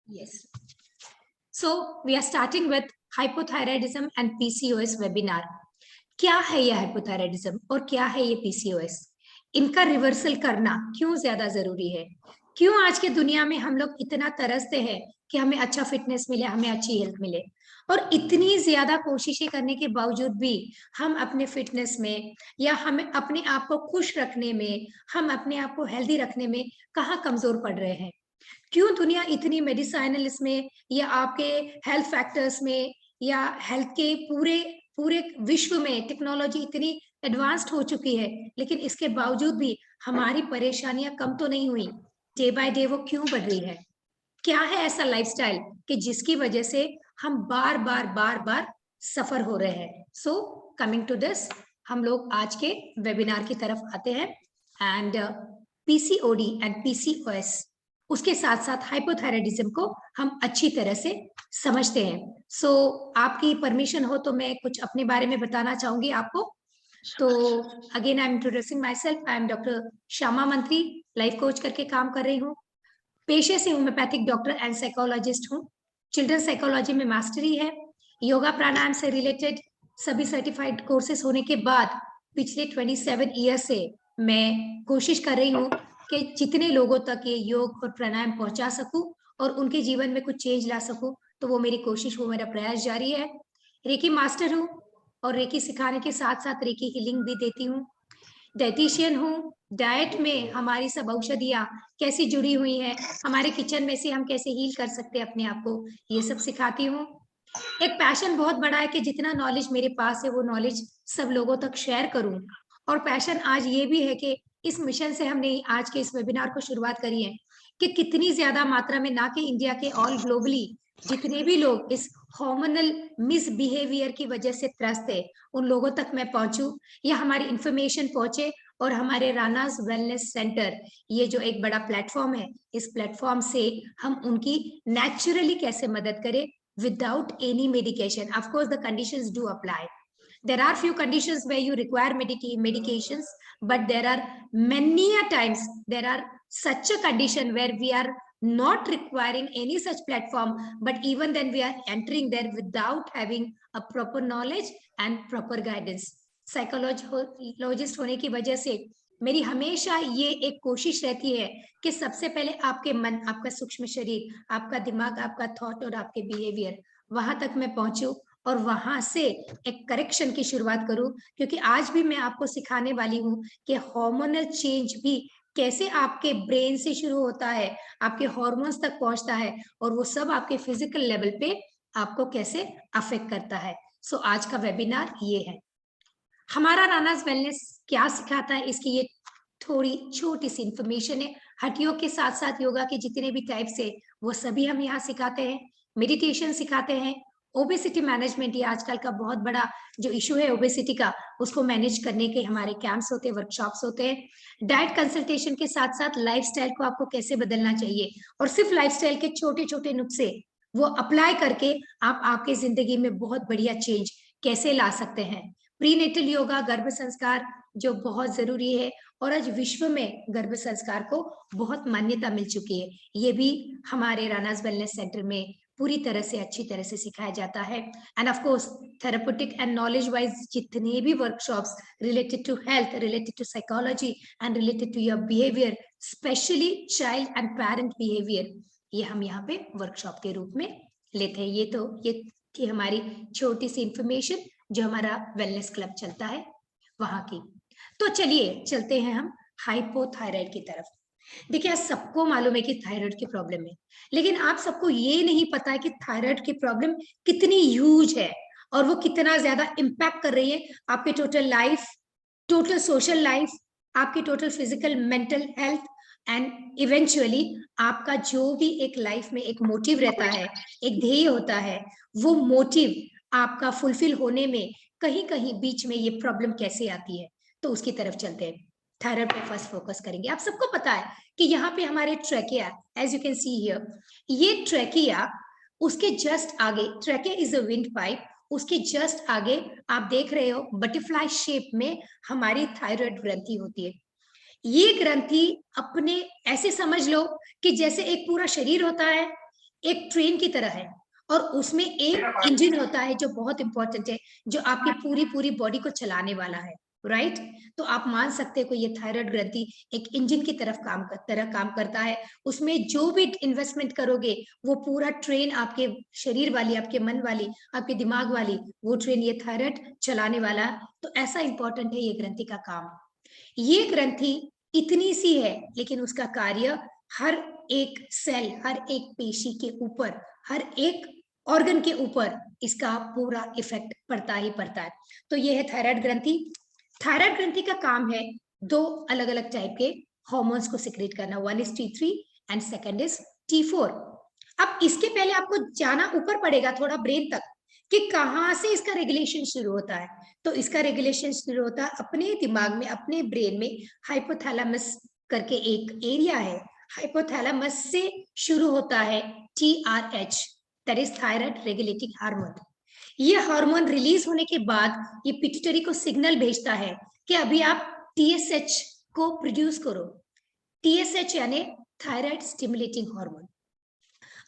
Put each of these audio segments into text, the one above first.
Yes. So we are starting with hypothyroidism and PCOS webinar. क्या है ये hypothyroidism और क्या है ये पीसीओएस? इनका रिवर्सल करना क्यों ज्यादा जरूरी है? क्यों आज के दुनिया में हम लोग इतना तरसते हैं कि हमें अच्छा फिटनेस मिले, हमें अच्छी हेल्थ मिले, और इतनी ज्यादा कोशिशें करने के बावजूद भी हम अपने फिटनेस में या हमें अपने आप को खुश रखने में, हम अपने आप को हेल्दी रखने में कहाँ कमजोर पड़ रहे हैं? क्यों दुनिया इतनी मेडिसाइनल इसमें या आपके हेल्थ फैक्टर्स में या हेल्थ के पूरे पूरे विश्व में टेक्नोलॉजी इतनी एडवांस्ड हो चुकी है, लेकिन इसके बावजूद भी हमारी परेशानियां कम तो नहीं हुई? डे बाय डे वो क्यों बढ़ रही है? क्या है ऐसा लाइफस्टाइल कि जिसकी वजह से हम बार बार सफर हो रहे हैं? सो कमिंग टू दिस, हम लोग आज के वेबिनार की तरफ आते हैं। एंड पीसीओडी एंड पीसीओएस, उसके साथ साथ हाइपोथायराइडिज्म को हम अच्छी तरह से समझते हैं। सो आपकी परमिशन हो तो मैं कुछ अपने बारे में बताना चाहूंगी आपको। तो again I am introducing my self. I am doctor Shyama मंत्री, लाइफ कोच करके काम कर रही हूँ। पेशे से होम्योपैथिक डॉक्टर एंड साइकोलॉजिस्ट हूँ। चिल्ड्रन साइकोलॉजी में मास्टरी है। योगा प्राणायाम से रिलेटेड सभी सर्टिफाइड कोर्सेज होने के बाद पिछले 27 ईयर से मैं कोशिश कर रही हूँ कि जितने लोगों तक ये योग और प्राणायाम पहुंचा सकूं और उनके जीवन में कुछ चेंज ला सकूं, तो वो मेरी कोशिश, वो मेरा प्रयास जारी है। रेकी मास्टर हूँ और रेकी सिखाने के साथ साथ रेकी हीलिंग भी देती हूँ। डाइटिशियन हूँ। डाइट में हमारी सब औषधियाँ कैसी जुड़ी हुई हैं, हमारे किचन में से हम कैसे हील कर सकते हैं अपने आप को, ये सब सिखाती हूँ। एक पैशन बहुत बड़ा है कि जितना नॉलेज मेरे पास है वो नॉलेज सब लोगों तक शेयर करूं। और पैशन आज ये भी है कि इस मिशन से हमने आज के इस वेबिनार को शुरुआत करी है कि कितनी ज्यादा मात्रा में, ना कि इंडिया के, ऑल ग्लोबली जितने भी लोग इस हार्मोनल मिसबिहेवियर की वजह से त्रस्त है, उन लोगों तक मैं पहुंचूं या हमारी इंफॉर्मेशन पहुंचे। और हमारे रानाज वेलनेस सेंटर, ये जो एक बड़ा प्लेटफॉर्म है, इस प्लेटफॉर्म से हम उनकी नेचुरली कैसे मदद करें without any medication. Of course, the conditions do apply. There are few conditions where you require medications, but there are many a times there are such a condition where we are not requiring any such platform, but even then we are entering there without having a proper knowledge and proper guidance. Psychologist होने की वजह से मेरी हमेशा ये एक कोशिश रहती है कि सबसे पहले आपके मन, आपका सूक्ष्म शरीर, आपका दिमाग, आपका थॉट और आपके बिहेवियर, वहां तक मैं पहुंचूं और वहां से एक करेक्शन की शुरुआत करूं। क्योंकि आज भी मैं आपको सिखाने वाली हूं कि हार्मोनल चेंज भी कैसे आपके ब्रेन से शुरू होता है, आपके हॉर्मोन्स तक पहुंचता है, और वो सब आपके फिजिकल लेवल पे आपको कैसे अफेक्ट करता है। सो आज का वेबिनार ये है। हमारा रानाज वेलनेस क्या सिखाता है, इसकी ये थोड़ी छोटी सी इंफॉर्मेशन है। हठ योग के साथ साथ योगा के जितने भी टाइप्स है वो सभी हम यहाँ सिखाते हैं। मेडिटेशन सिखाते हैं। ओबेसिटी मैनेजमेंट, ये आजकल का बहुत बड़ा जो इशू है ओबेसिटी का, उसको मैनेज करने के हमारे कैंप्स होते हैं, वर्कशॉप्स होते हैं। डाइट कंसल्टेशन के साथ साथ लाइफस्टाइल को आपको कैसे बदलना चाहिए, और सिर्फ लाइफस्टाइल के छोटे छोटे नुस्खे वो अप्लाई करके आप आपके जिंदगी में बहुत बढ़िया चेंज कैसे ला सकते हैं। प्रीनेटल योगा, गर्भ संस्कार, जो बहुत जरूरी है, और आज विश्व में गर्भ संस्कार को बहुत मान्यता मिल चुकी है, ये भी हमारे रानाज वेलनेस सेंटर में पूरी तरह से, अच्छी तरह से सिखाया जाता है। And of course therapeutic and knowledge wise जितने भी workshops related to health, related to psychology and related to your behaviour, specially child and parent behaviour, ये हम यहाँ पे वर्कशॉप के रूप में लेते हैं। ये थी हमारी छोटी सी इंफॉर्मेशन जो हमारा वेलनेस क्लब चलता है वहां की। तो चलिए चलते हैं हम हाइपोथायराइड की तरफ। देखिए, सबको मालूम है कि थायराइड की प्रॉब्लम है, लेकिन आप सबको ये नहीं पता है कि थायराइड की प्रॉब्लम कितनी ह्यूज है और वो कितना ज्यादा इम्पैक्ट कर रही है आपके total life, total social life, आपकी total physical mental health, and eventually आपका जो भी एक लाइफ में एक मोटिव रहता है, एक ध्येय होता है, वो मोटिव आपका फुलफिल होने में कहीं कहीं बीच में ये प्रॉब्लम कैसे आती है, तो उसकी तरफ चलते हैं। थायराइड पे फर्स्ट फोकस करेंगे। आप सबको पता है कि यहाँ पे हमारे trachea, as you can see here, ये ट्रैकिया, उसके जस्ट आगे, trachea is a wind pipe, उसके जस्ट आगे आप देख रहे हो बटरफ्लाई शेप में हमारी थायराइड ग्रंथि होती है। ये ग्रंथि अपने, ऐसे समझ लो कि जैसे एक पूरा शरीर होता है, एक ट्रेन की तरह है और उसमें एक इंजन होता है जो बहुत इंपॉर्टेंट है, जो आपकी पूरी पूरी बॉडी को चलाने वाला है, राइट। तो आप मान सकते हो ये थायराइड ग्रंथि एक इंजन की तरफ काम करता है। उसमें जो भी इन्वेस्टमेंट करोगे वो पूरा ट्रेन आपके शरीर वाली, आपके मन वाली, आपके दिमाग वाली वो ट्रेन ये थायराइड चलाने वाला है। तो ऐसा इंपॉर्टेंट है ये ग्रंथि का काम। ये ग्रंथि इतनी सी है लेकिन उसका कार्य हर एक सेल, हर एक पेशी के ऊपर, हर एक ऑर्गन के ऊपर इसका पूरा इफेक्ट पड़ता ही पड़ता है। तो ये है थायराइड ग्रंथि। थायराइड ग्रंथि का काम है दो अलग अलग टाइप के हार्मोन्स को सिक्रेट करना, one is T3 and second is T4। अब इसके पहले आपको जाना ऊपर पड़ेगा थोड़ा ब्रेन तक कि कहां से इसका रेगुलेशन शुरू होता है। तो इसका रेगुलेशन शुरू होता है अपने दिमाग में, अपने ब्रेन में हाइपोथैलेमस करके एक एरिया है। हाइपोथैलेमस से शुरू होता है TRH, that is thyroid regulating hormone. ये हार्मोन रिलीज होने के बाद ये पिट्यूटरी को सिग्नल भेजता है कि अभी आप TSH को प्रोड्यूस करो। TSH यानी थायराइड स्टिमुलेटिंग हार्मोन।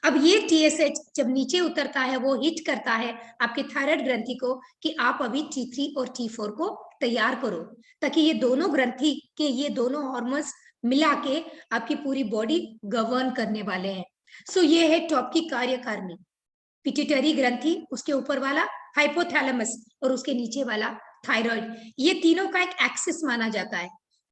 अब ये TSH जब नीचे उतरता है वो हिट करता है आपके थायराइड ग्रंथि को कि आप अभी T3 और T4 को तैयार करो, ताकि ये दोनों ग्रंथि के ये दोनों हार्मोन्स मिला के आपकी पूरी बॉडी गवर्न करने वाले हैं। सो ये है टॉप की कार्यकारिणी, पिट्यूटरी ग्रंथि, उसके ऊपर वाला हाइपोथैलेमस और उसके नीचे वाला थायराइड। ये तीनों का एक एक्सिस माना जाता है।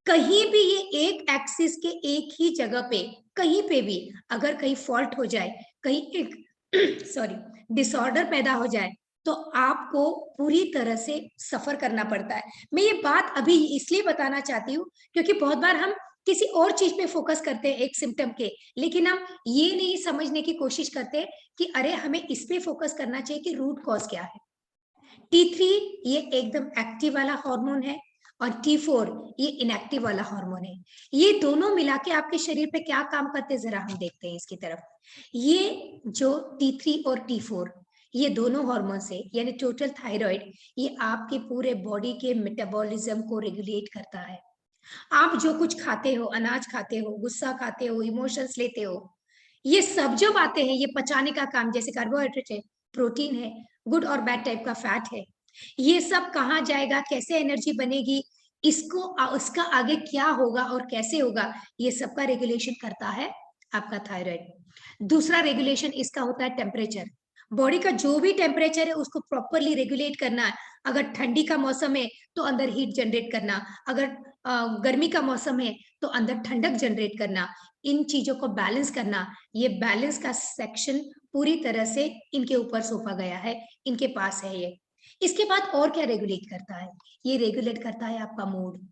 कहीं भी ये एक एक्सिस के एक ही जगह पे कहीं पे भी अगर कहीं फॉल्ट हो जाए, कहीं एक सॉरी डिसऑर्डर पैदा हो जाए तो आपको पूरी तरह से सफर करना पड़ता है। मैं ये बात अभी इसलिए बताना चाहती हूँ क्योंकि बहुत बार हम किसी और चीज पे फोकस करते हैं एक सिम्टम के, लेकिन हम ये नहीं समझने की कोशिश करते कि अरे हमें इस पे फोकस करना चाहिए कि रूट कॉज क्या है। T3 ये एकदम एक्टिव वाला हार्मोन है और T4 ये इनएक्टिव वाला हार्मोन है। ये दोनों मिला के आपके शरीर पे क्या काम करते हैं जरा हम देखते हैं इसकी तरफ। ये जो T3 और T4 ये दोनों हार्मोन है यानी टोटल थायराइड, ये आपके पूरे बॉडी के मेटाबॉलिज्म को रेगुलेट करता है। आप जो कुछ खाते हो, अनाज खाते हो, गुस्सा खाते हो, इमोशंस लेते हो, ये सब जो बातें हैं ये पचाने का काम, जैसे कार्बोहाइड्रेट है, प्रोटीन है, गुड और बैड टाइप का फैट है, ये सब कहाँ जाएगा, कैसे एनर्जी बनेगी, इसको उसका आगे क्या होगा और कैसे होगा, ये सबका रेगुलेशन करता है आपका थायराइड। दूसरा रेगुलेशन इसका होता है टेम्परेचर। बॉडी का जो भी टेम्परेचर है उसको प्रॉपरली रेगुलेट करना है। अगर ठंडी का मौसम है तो अंदर हीट जनरेट करना, अगर गर्मी का मौसम है तो अंदर ठंडक जनरेट करना, इन चीजों को बैलेंस करना। ये बैलेंस का सेक्शन पूरी तरह से इनके ऊपर सौंपा गया है, इनके पास है ये। इसके बाद और क्या रेगुलेट करता है, ये रेगुलेट करता है आपका मूड।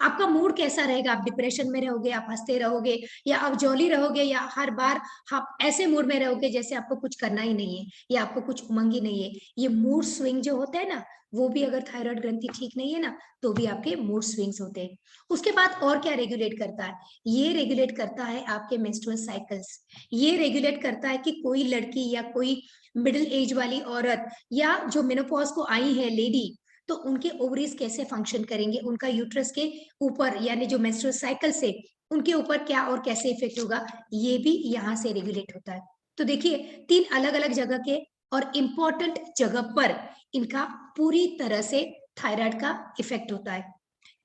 आपका मूड कैसा रहेगा, आप डिप्रेशन में रहोगे, आप हंसते रहोगे, या आप जॉली रहोगे, या हर बार आप ऐसे मूड में रहोगे जैसे आपको कुछ करना ही नहीं है या आपको कुछ उमंग ही नहीं है। ये मूड स्विंग जो होता है ना, वो भी अगर थायराइड ग्रंथि ठीक नहीं है ना तो भी आपके मूड स्विंग्स होते हैं। उसके बाद और क्या रेगुलेट करता है, ये रेगुलेट करता है आपके मेंस्ट्रुअल साइकिल्स। ये रेगुलेट करता है कि कोई लड़की या कोई मिडिल एज वाली औरत या जो मेनोपॉज को आई है लेडी, तो उनके ओवरीज कैसे फंक्शन करेंगे, उनका यूट्रस के ऊपर यानी जो मेंस्ट्रुअल साइकिल से उनके ऊपर क्या और कैसे इफेक्ट होगा, ये भी यहाँ से रेगुलेट होता है। तो देखिए तीन अलग अलग जगह के और इम्पोर्टेंट जगह पर इनका पूरी तरह से थायराइड का इफेक्ट होता है।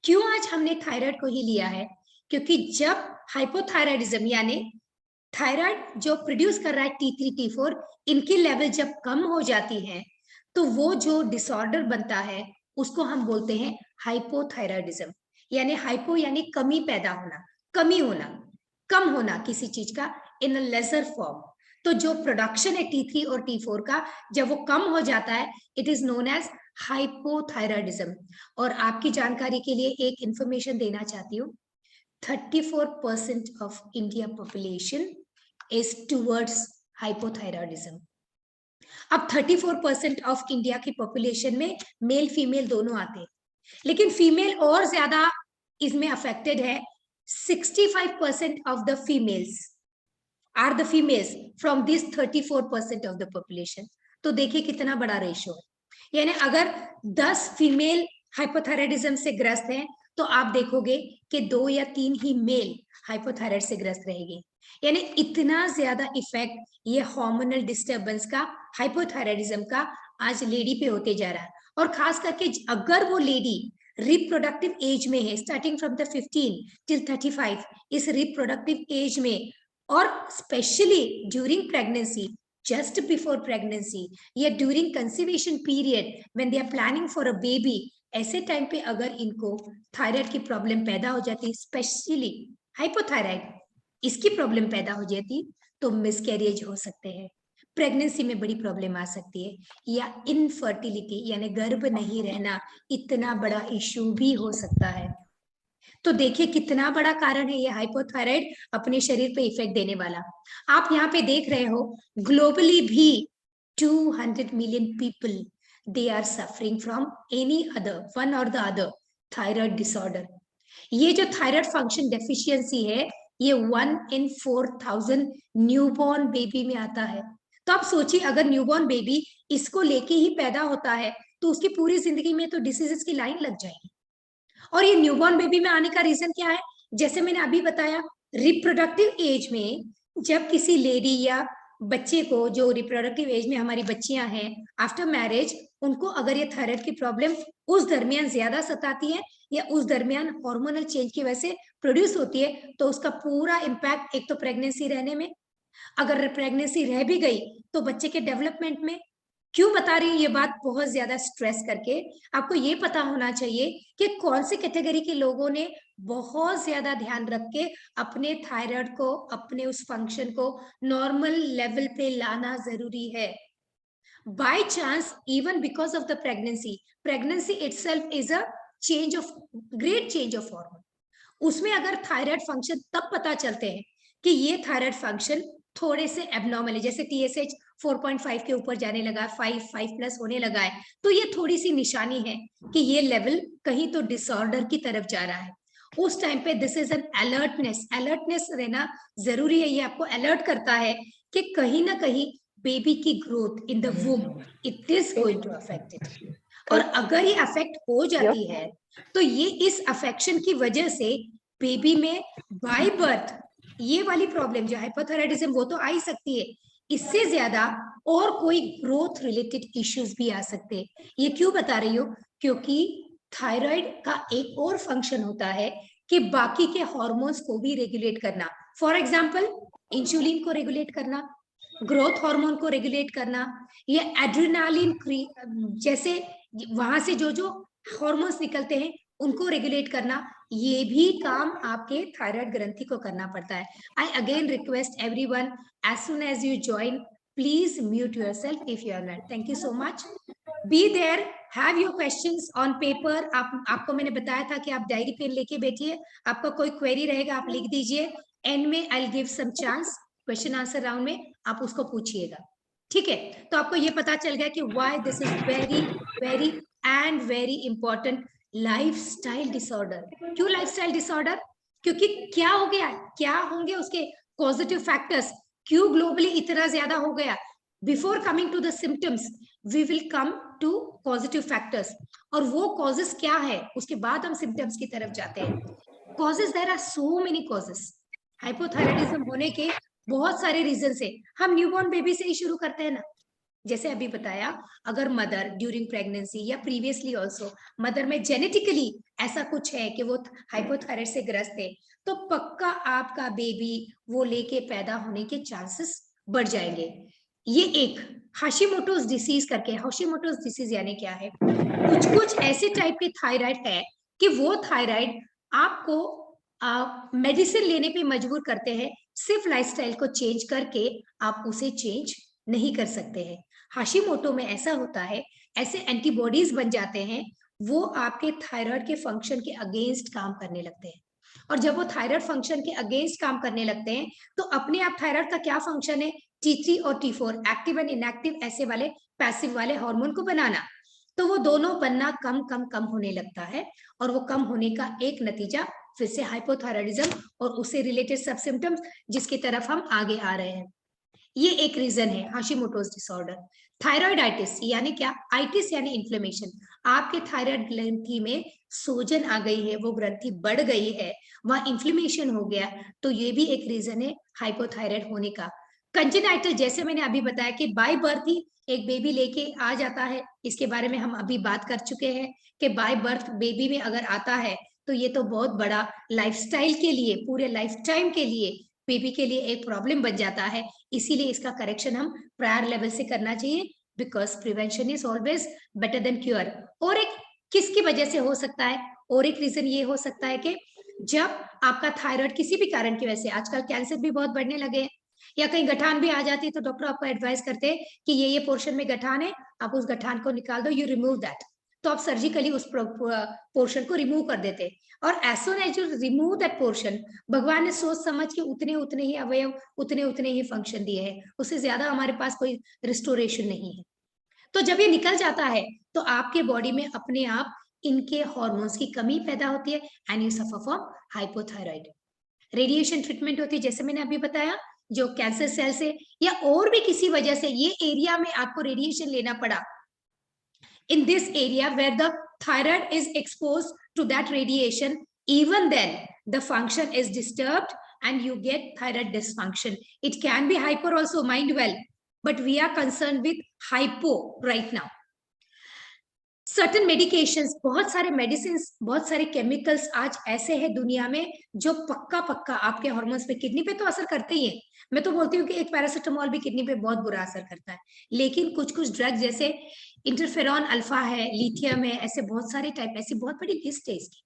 क्यों आज हमने थायराइड को ही लिया है, क्योंकि जब हाइपोथायराइडिज्म यानी थायराइड जो प्रोड्यूस कर रहा है T3 T4, इनकी लेवल जब कम हो जाती है तो वो जो डिसऑर्डर बनता है उसको हम बोलते हैं हाइपोथायराइडिज्म। यानी हाइपो यानी कमी पैदा होना, कमी होना, कम होना किसी चीज का इन अ लेजर फॉर्म। तो जो प्रोडक्शन है T3 और T4 का जब वो कम हो जाता है, it is known as hypothyroidism. और आपकी जानकारी के लिए एक इंफॉर्मेशन देना चाहती हूँ, 34% of India population is towards hypothyroidism. अब 34% ऑफ इंडिया की पॉपुलेशन में मेल फीमेल दोनों आते हैं, लेकिन फीमेल और ज्यादा इसमें अफेक्टेड है। 65% of the females are the females from this 34% of the population. तो देखिए कितना बड़ा रेशो है। यानी अगर 10 फीमेल हाइपोथायराइडिज्म से ग्रस्त हैं तो आप देखोगे कि 2 या 3 ही मेल हाइपोथायराइड से ग्रस्त रहेंगे। यानी इतना ज्यादा इफेक्ट ये हार्मोनल डिस्टर्बेंस का, हाइपोथायराइडिज्म का आज लेडी पे होते जा रहा है। और खास करके अगर वो लेडी रिप्रोडक्टिव एज में है, स्टार्टिंग फ्रॉम द 15 टिल 35, इस रिप्रोडक्टिव एज में, और specially during pregnancy, just before pregnancy या during conception period when they are planning for a baby, ऐसे टाइम पे अगर इनको थायराइड की प्रॉब्लम पैदा हो जाती, स्पेशली हाइपोथायराइड इसकी प्रॉब्लम पैदा हो जाती, तो मिसकैरेज हो सकते हैं, प्रेगनेंसी में बड़ी प्रॉब्लम आ सकती है, या इनफर्टिलिटी यानी गर्भ नहीं रहना इतना बड़ा इश्यू भी हो सकता है। तो देखिए कितना बड़ा कारण है ये हाइपोथायराइड अपने शरीर पे इफेक्ट देने वाला। आप यहाँ पे देख रहे हो ग्लोबली भी 200 million people they are suffering from any other one or the other thyroid disorder. ये जो थायराइड फंक्शन डेफिशिएंसी है ये 1 in 4,000 न्यूबॉर्न बेबी में आता है। तो आप सोचिए अगर न्यूबॉर्न बेबी इसको लेके ही पैदा होता है तो उसकी पूरी जिंदगी में तो डिसीजेस की लाइन लग जाएगी। और ये न्यूबॉर्न बेबी में आने का रीजन क्या है? जैसे मैंने अभी बताया, रिप्रोडक्टिव एज में जब किसी लेडी या बच्चे को, जो रिप्रोडक्टिव एज में हमारी बच्चियां हैं, आफ्टर मैरिज उनको अगर ये थायराइड की प्रॉब्लम उस दरमियान ज्यादा सताती है या उस दरमियान हार्मोनल चेंज की वजह से प्रोड्यूस होती है, तो उसका पूरा इम्पैक्ट एक तो प्रेगनेंसी रहने में, अगर प्रेगनेंसी रह भी गई तो बच्चे के डेवलपमेंट में। क्यों बता रही हूँ ये बात बहुत ज्यादा स्ट्रेस करके? आपको ये पता होना चाहिए कि कौन से कैटेगरी के लोगों ने बहुत ज्यादा ध्यान रख के अपने थायराइड को, अपने उस फंक्शन को नॉर्मल लेवल पे लाना जरूरी है। By chance, even because of the pregnancy itself is a change of, great change of hormone. उसमें अगर थायराइड फंक्शन तब पता चलते हैं कि ये थायराइड फंक्शन थोड़े से एबनॉर्मल है, जैसे TSH 4.5 के ऊपर जाने लगा, 5 प्लस होने लगा है, तो ये थोड़ी सी निशानी है कि ये लेवल कहीं तो डिसऑर्डर की तरफ जा रहा है। उस टाइम पे दिस इज एन अलर्टनेस रहना जरूरी है। ये आपको अलर्ट करता है कि कहीं ना कहीं बेबी की growth in the womb it is going to affect it. और अगर ये अफेक्ट हो जाती है तो ये इस अफेक्शन की वजह से बेबी में बाय बर्थ ये वाली प्रॉब्लम जो हाइपोथायराइडिज्म वो तो आ ही सकती है, इससे ज्यादा और कोई ग्रोथ रिलेटेड इश्यूज भी आ सकते हैं। ये क्यों बता रही हूँ? क्योंकि थायराइड का एक और फंक्शन होता है कि बाकी के हार्मोन्स को भी रेगुलेट करना। फॉर एग्जाम्पल इंसुलिन को रेगुलेट करना, ग्रोथ हार्मोन को रेगुलेट करना, या एड्रेनालिन, जैसे वहां से जो जो हार्मोन्स निकलते हैं उनको रेगुलेट करना, ये भी काम आपके थायराइड ग्रंथि को करना पड़ता है। I again request everyone, as soon as you join, please mute yourself if you are not. Thank you so much. Be there, have your questions on paper. आपको मैंने बताया था कि आप डायरी पेन लेके बैठिए, आपका कोई क्वेरी रहेगा आप लिख दीजिए, एंड में I will give some chance question answer round में आप उसको पूछिएगा, ठीक है? तो आपको ये पता चल गया कि why this is very very and very important lifestyle disorder. क्यों लाइफस्टाइल डिसऑर्डर? क्योंकि क्या हो गया, क्या होंगे उसके पॉजिटिव फैक्टर्स, क्यों ग्लोबली इतना ज्यादा हो गया? Before coming to the symptoms we will come to positive factors, और वो कॉजेस क्या है उसके बाद हम सिम्टम्स की तरफ जाते हैं। Causes, there are so many causes. Hypothyroidism होने के बहुत सारे रीजन है। हम न्यूबॉर्न बेबी से ही शुरू करते हैं ना, जैसे अभी बताया, अगर मदर ड्यूरिंग प्रेगनेंसी या प्रीवियसली ऑल्सो मदर में जेनेटिकली ऐसा कुछ है कि वो हाइपोथायराइड से ग्रस्त है, तो पक्का आपका बेबी वो लेके पैदा होने के चांसेस बढ़ जाएंगे। ये एक हाशिमोटोस डिसीज करके, हाशिमोटोस डिसीज यानी क्या है? कुछ ऐसे टाइप के थायराइड है कि वो थायराइड आपको मेडिसिन लेने पे मजबूर करते हैं, सिर्फ लाइफस्टाइल को चेंज करके आप उसे चेंज नहीं कर सकते हैं। हाशिमोटो में ऐसा होता है, ऐसे एंटीबॉडीज बन जाते हैं, वो आपके थायराइड के फंक्शन के अगेंस्ट काम करने लगते हैं। और जब वो थायराइड फंक्शन के अगेंस्ट काम करने लगते हैं तो अपने आप थायराइड का क्या फंक्शन है? T3 और T4, एक्टिव एंड इनएक्टिव, ऐसे वाले पैसिव वाले हार्मोन को बनाना। तो वो दोनों बनना कम कम कम होने लगता है, और वो कम होने का एक नतीजा फिर से हाइपोथायराइडिज्म और उससे रिलेटेड सब सिम्टम्स, जिसकी तरफ हम आगे आ रहे हैं। ये एक रीजन है हाशिमोटोस डिसऑर्डर। थायराइडाइटिस यानी क्या? आइटिस यानी इन्फ्लेमेशन। आपके थायराइड ग्रंथि में सूजन आ गई है, वो ग्रंथि बढ़ गई है, वहां इन्फ्लेमेशन हो गया, तो ये भी एक रीजन है हाइपोथायराइड होने का। कंजेनाइटल, जैसे मैंने अभी बताया कि बाय बर्थ ही एक बेबी लेके आ जाता है, इसके बारे में हम अभी बात कर चुके हैं कि बाय बर्थ बेबी में अगर आता है तो ये तो बहुत बड़ा लाइफस्टाइल के लिए, पूरे लाइफ टाइम के लिए बेबी के लिए एक प्रॉब्लम बन जाता है। इसीलिए इसका करेक्शन हम प्रायर लेवल से करना चाहिए, because prevention is always better than cure. और एक किसकी वजह से हो सकता है, और एक रीजन ये हो सकता है कि जब आपका थायराइड किसी भी कारण की वजह से, आजकल कैंसर भी बहुत बढ़ने लगे हैं, या कहीं गठान भी आ जाती है, तो डॉक्टर आपको एडवाइस करते हैं कि ये पोर्शन में गठान है, आप उस गठान को निकाल दो, यू रिमूव दैट। तो आप सर्जिकली उस पोर्शन को रिमूव कर देते हैं, और as soon as you remove that portion, भगवान ने सोच समझ के उतने उतने ही अवयव, उतने उतने ही फंक्शन दिए हैं, उससे ज्यादा हमारे पास कोई रिस्टोरेशन नहीं है। तो जब ये निकल जाता है तो आपके बॉडी में अपने आप इनके हार्मोन्स की कमी पैदा होती है, and you suffer from hypothyroid. Radiation treatment होती है, जैसे मैंने अभी बताया, जो कैंसर सेल से या और भी किसी वजह से ये एरिया में आपको रेडिएशन लेना पड़ा, in this area where the thyroid is exposed to that radiation, even then the function is disturbed and you get thyroid dysfunction. It can be hyper also, mind well, but we are concerned with hypo right now. Certain medications, बहुत सारे medicine, बहुत सारे chemicals आज ऐसे हैं दुनिया में जो पक्का पक्का आपके हार्मोन्स पे, किडनी पे तो असर करते ही है। मैं तो बोलती हूँ कि एक पैरासिटामोल भी किडनी पे बहुत बुरा असर करता है, लेकिन कुछ कुछ ड्रग जैसे इंटरफेरॉन अल्फा है, लिथियम है, ऐसे बहुत सारे टाइप, ऐसी बहुत बड़ी लिस्ट है इसकी।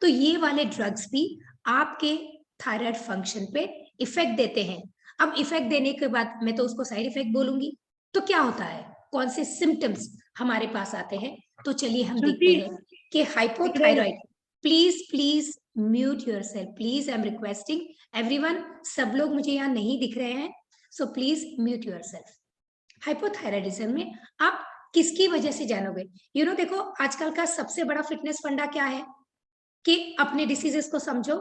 तो ये वाले ड्रग्स भी आपके थायराइड फंक्शन पे इफेक्ट देते हैं। अब इफेक्ट देने के बाद मैं तो उसको साइड इफेक्ट बोलूंगी। तो क्या होता है, कौन से सिम्टम्स हमारे पास आते हैं, तो चलिए हम देखते हैं कि hypothyroid, please please mute yourself, please I am requesting everyone, सब लोग मुझे यहाँ नहीं दिख रहे हैं, so please mute yourself. Hypothyroidism में आप किसकी वजह से जानोगे, यू नो, देखो आजकल का सबसे बड़ा फिटनेस फंडा क्या है कि अपने डिसीजेस को समझो,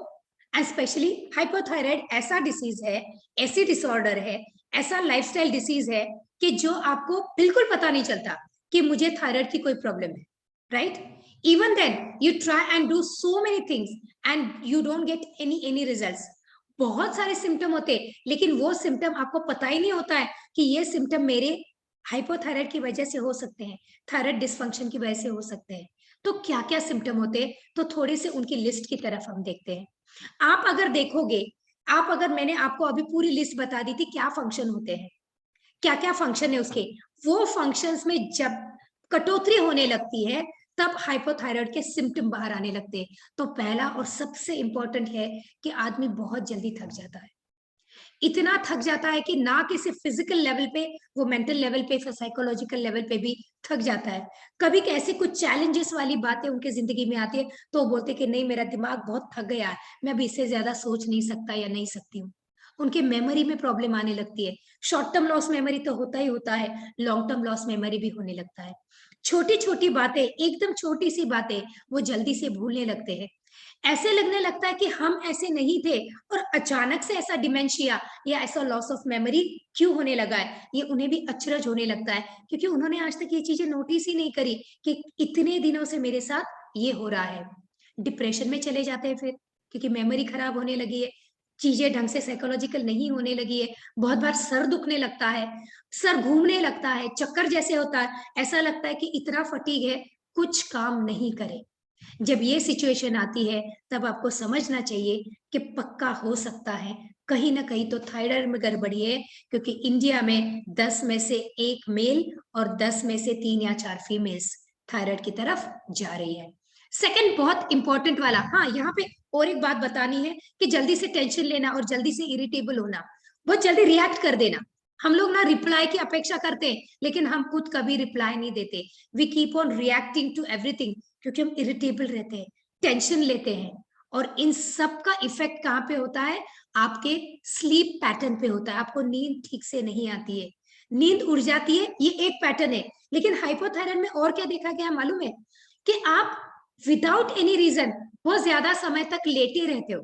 एंड स्पेशली हाइपोथायराइड ऐसा डिसीज है, ऐसी डिसऑर्डर है, ऐसा लाइफस्टाइल डिसीज है कि जो आपको बिल्कुल पता नहीं चलता कि मुझे थायराइड की कोई प्रॉब्लम है, right? Even then you try and do so many things and you don't get any results. बहुत सारे सिम्टम होते हैं, लेकिन वो सिम्टम आपको पता ही नहीं होता है कि ये सिम्टम मेरे हाइपोथायराइड की वजह से हो सकते हैं, थायराइड डिसफंक्शन की वजह से हो सकते हैं। तो क्या क्या सिम्टम होते हैं, तो थोड़े से उनकी लिस्ट की तरफ हम देखते हैं। आप अगर देखोगे, आप अगर, मैंने आपको अभी पूरी लिस्ट बता दी थी क्या फंक्शन होते हैं, क्या क्या फंक्शन है उसके, वो फंक्शंस में जब कटौती होने लगती है तब हाइपोथायराइड के सिम्टम बाहर आने लगते हैं। तो पहला और सबसे इंपॉर्टेंट है कि आदमी बहुत जल्दी थक जाता है, इतना थक जाता है कि ना कि सिर्फ फिजिकल लेवल पे, वो मेंटल लेवल पे, फिर साइकोलॉजिकल लेवल पे भी थक जाता है। कभी ऐसे कुछ चैलेंजेस वाली बातें उनके जिंदगी में आती है तो वो बोलते कि नहीं, मेरा दिमाग बहुत थक गया है, मैं अभी इससे ज्यादा सोच नहीं सकता या नहीं सकती हूँ। उनके मेमोरी में प्रॉब्लम आने लगती है। शॉर्ट टर्म लॉस मेमोरी तो होता ही होता है, लॉन्ग टर्म लॉस मेमोरी भी होने लगता है। छोटी छोटी बातें, एकदम छोटी सी बातें वो जल्दी से भूलने लगते हैं। ऐसे लगने लगता है कि हम ऐसे नहीं थे और अचानक से ऐसा डिमेंशिया या ऐसा लॉस ऑफ मेमोरी क्यों होने लगा है, ये उन्हें भी अचरज होने लगता है, क्योंकि उन्होंने आज तक ये चीजें नोटिस ही नहीं करी कि इतने दिनों से मेरे साथ ये हो रहा है। डिप्रेशन में चले जाते हैं फिर, क्योंकि मेमोरी खराब होने लगी है, चीजें ढंग से साइकोलॉजिकल नहीं होने लगी है। बहुत बार सर दुखने लगता है, सर घूमने लगता है, चक्कर जैसे होता है, ऐसा लगता है कि इतना फटीग है कुछ काम नहीं करे। जब ये सिचुएशन आती है तब आपको समझना चाहिए कि पक्का हो सकता है कहीं ना कहीं तो थायराइड में गड़बड़ी है, क्योंकि इंडिया में 10 में से 1 मेल और 10 में से 3 या 4 फीमेल्स थायराइड की तरफ जा रही है। सेकंड बहुत इंपॉर्टेंट वाला, हाँ यहाँ पे और एक बात बतानी है कि जल्दी से टेंशन लेना और जल्दी से इरिटेबल होना, बहुत जल्दी रिएक्ट कर देना। हम लोग ना रिप्लाई की अपेक्षा करते हैं, लेकिन हम खुद कभी रिप्लाई नहीं देते। We keep on reacting to everything, क्योंकि हम इरिटेबल रहते हैं, टेंशन लेते हैं। और इन सब का इफेक्ट कहाँ पे होता है, आपके स्लीप पैटर्न पे होता है। आपको नींद ठीक से नहीं आती है, नींद उड़ जाती है, ये एक पैटर्न है। लेकिन हाइपोथायराइड में और क्या देखा गया मालूम है, कि आप विदाउट एनी रीजन बहुत ज्यादा समय तक लेटे रहते हो।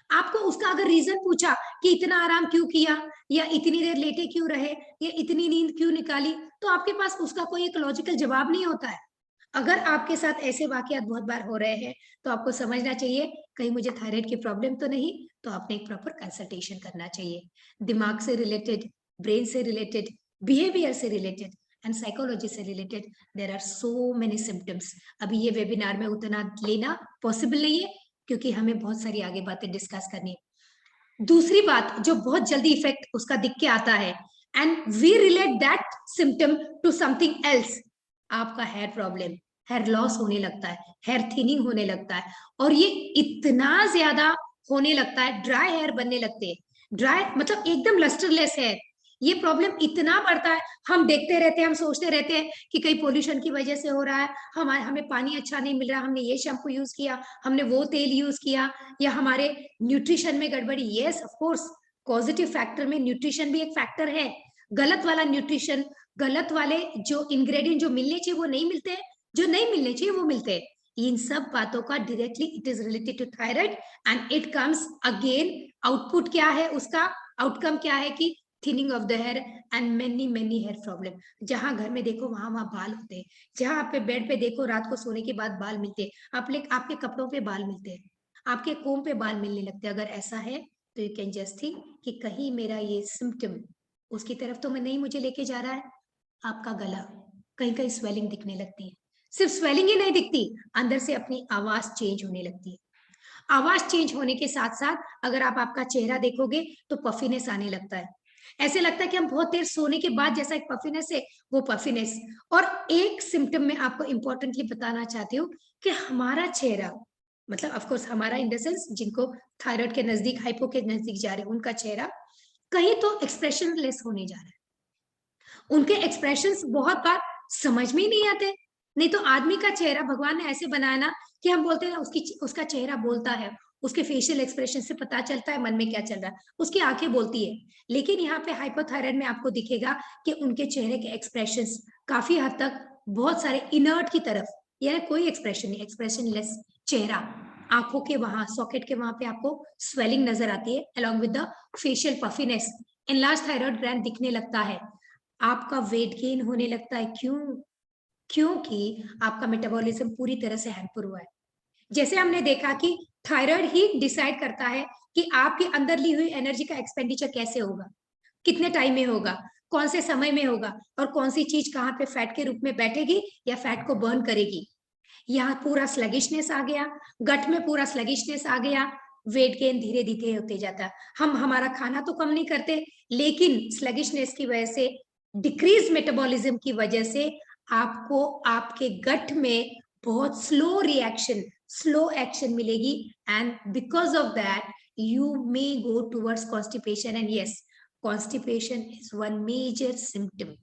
आपको उसका अगर रीजन पूछा कि इतना आराम क्यों किया, या इतनी देर लेटे क्यों रहे, या इतनी नींद क्यों निकाली, तो आपके पास उसका कोई एक लॉजिकल जवाब नहीं होता है। अगर आपके साथ ऐसे वाकयात बहुत बार हो रहे हैं तो आपको समझना चाहिए कहीं मुझे थायराइड की प्रॉब्लम तो नहीं, तो आपने एक प्रॉपर कंसल्टेशन करना चाहिए। दिमाग से रिलेटेड, ब्रेन से रिलेटेड, बिहेवियर से रिलेटेड एंड साइकोलॉजी से related there are so many symptoms. अभी ये वेबिनार में उतना लेना पॉसिबल नहीं है क्योंकि हमें बहुत सारी आगे बातें डिस्कस करनी है। दूसरी बात जो बहुत जल्दी इफेक्ट उसका दिख के आता है and we relate that symptom to something else, आपका हेयर प्रॉब्लम, हेयर लॉस होने लगता है, हेयर थिनिंग होने लगता है, और ये इतना ज्यादा होने लगता है, ड्राई हेयर बनने लगते हैं, ड्राई मतलब एकदम लस्टरलेस हेयर। ये प्रॉब्लम इतना बढ़ता है, हम देखते रहते हैं, हम सोचते रहते हैं कि कहीं पोल्यूशन की वजह से हो रहा है, हमें पानी अच्छा नहीं मिल रहा, हमने ये शैम्पू यूज किया, हमने वो तेल यूज किया, या हमारे न्यूट्रिशन में गड़बड़ी। Yes of course positive factor में न्यूट्रिशन भी एक फैक्टर है। गलत वाला न्यूट्रिशन, गलत वाले जो इंग्रेडिएंट जो मिलने चाहिए वो नहीं मिलते, जो नहीं मिलने चाहिए वो मिलते हैं। इन सब बातों का directly it is related to thyroid and it comes again. Output क्या है उसका, आउटकम क्या है कि thinning of the hair and many many hair problem. जहां घर में देखो वहां वहां बाल होते हैं, जहां आप पे बेड पे देखो रात को सोने के बाद बाल मिलते हैं, आपके कपड़ों पे बाल मिलते हैं, आपके कोम पे बाल मिलने लगते हैं। अगर ऐसा है तो यू कैन जस्ट थिंक कि कहीं मेरा ये सिम्टम उसकी तरफ तो मैं नहीं मुझे लेके जा रहा है। आपका गला, कहीं कहीं स्वेलिंग दिखने लगती है, सिर्फ स्वेलिंग ही नहीं दिखती, अंदर से अपनी आवाज चेंज होने लगती है। आवाज चेंज होने के साथ साथ अगर आप आपका चेहरा देखोगे तो पफीनेस आने लगता है, ऐसे लगता है कि हम बहुत देर सोने के बाद जैसा एक पफीनेस है वो पफीनेस। और एक सिम्टम में आपको इंपॉर्टेंटली बताना चाहती हूँ कि हमारा चेहरा, मतलब ऑफ कोर्स हमारा इन द सेंस जिनको थायराइड के नजदीक, हाइपो के नजदीक जा रहे हैं उनका चेहरा कहीं तो एक्सप्रेशन लेस होने जा रहा है। उनके एक्सप्रेशंस बहुत बार समझ में ही नहीं आते। नहीं तो आदमी का चेहरा भगवान ने ऐसे बनाया ना कि हम बोलते हैं ना उसका चेहरा बोलता है, उसके फेशियल एक्सप्रेशन से पता चलता है मन में क्या चल रहा है, उसकी आंखें बोलती है। लेकिन यहाँ पे हाइपोथायराइड में आपको दिखेगा कि उनके चेहरे के एक्सप्रेशंस काफी हद तक बहुत सारे इनर्ट की तरफ, यानी कोई एक्सप्रेशन नहीं, एक्सप्रेशन लेस चेहरा। आंखों के वहां सॉकेट के वहां पे आपको स्वेलिंग नजर आती है along with the facial puffiness, enlarge thyroid gland दिखने लगता है, आपका वेट गेन होने लगता है। क्यों? क्योंकि आपका मेटाबॉलिज्म पूरी तरह से हैम्पर हुआ है। जैसे हमने देखा कि थायराइड ही डिसाइड करता है कि आपके अंदर ली हुई एनर्जी का एक्सपेंडिचर कैसे होगा, कितने टाइम में होगा, कौन से समय में होगा, और कौन सी चीज कहाँ पे फैट के रूप में बैठेगी या फैट को बर्न करेगी। यहाँ पूरा स्लगिशनेस आ गया, गट में पूरा स्लगिशनेस आ गया, वेट गेन धीरे धीरे होते जाता। हम हमारा खाना तो कम नहीं करते, लेकिन स्लगिशनेस की वजह से, डिक्रीज मेटाबॉलिज्म की वजह से आपको आपके गट में बहुत स्लो रिएक्शन, स्लो एक्शन मिलेगी, and because of that you may go towards constipation. And yes, constipation is one major symptom.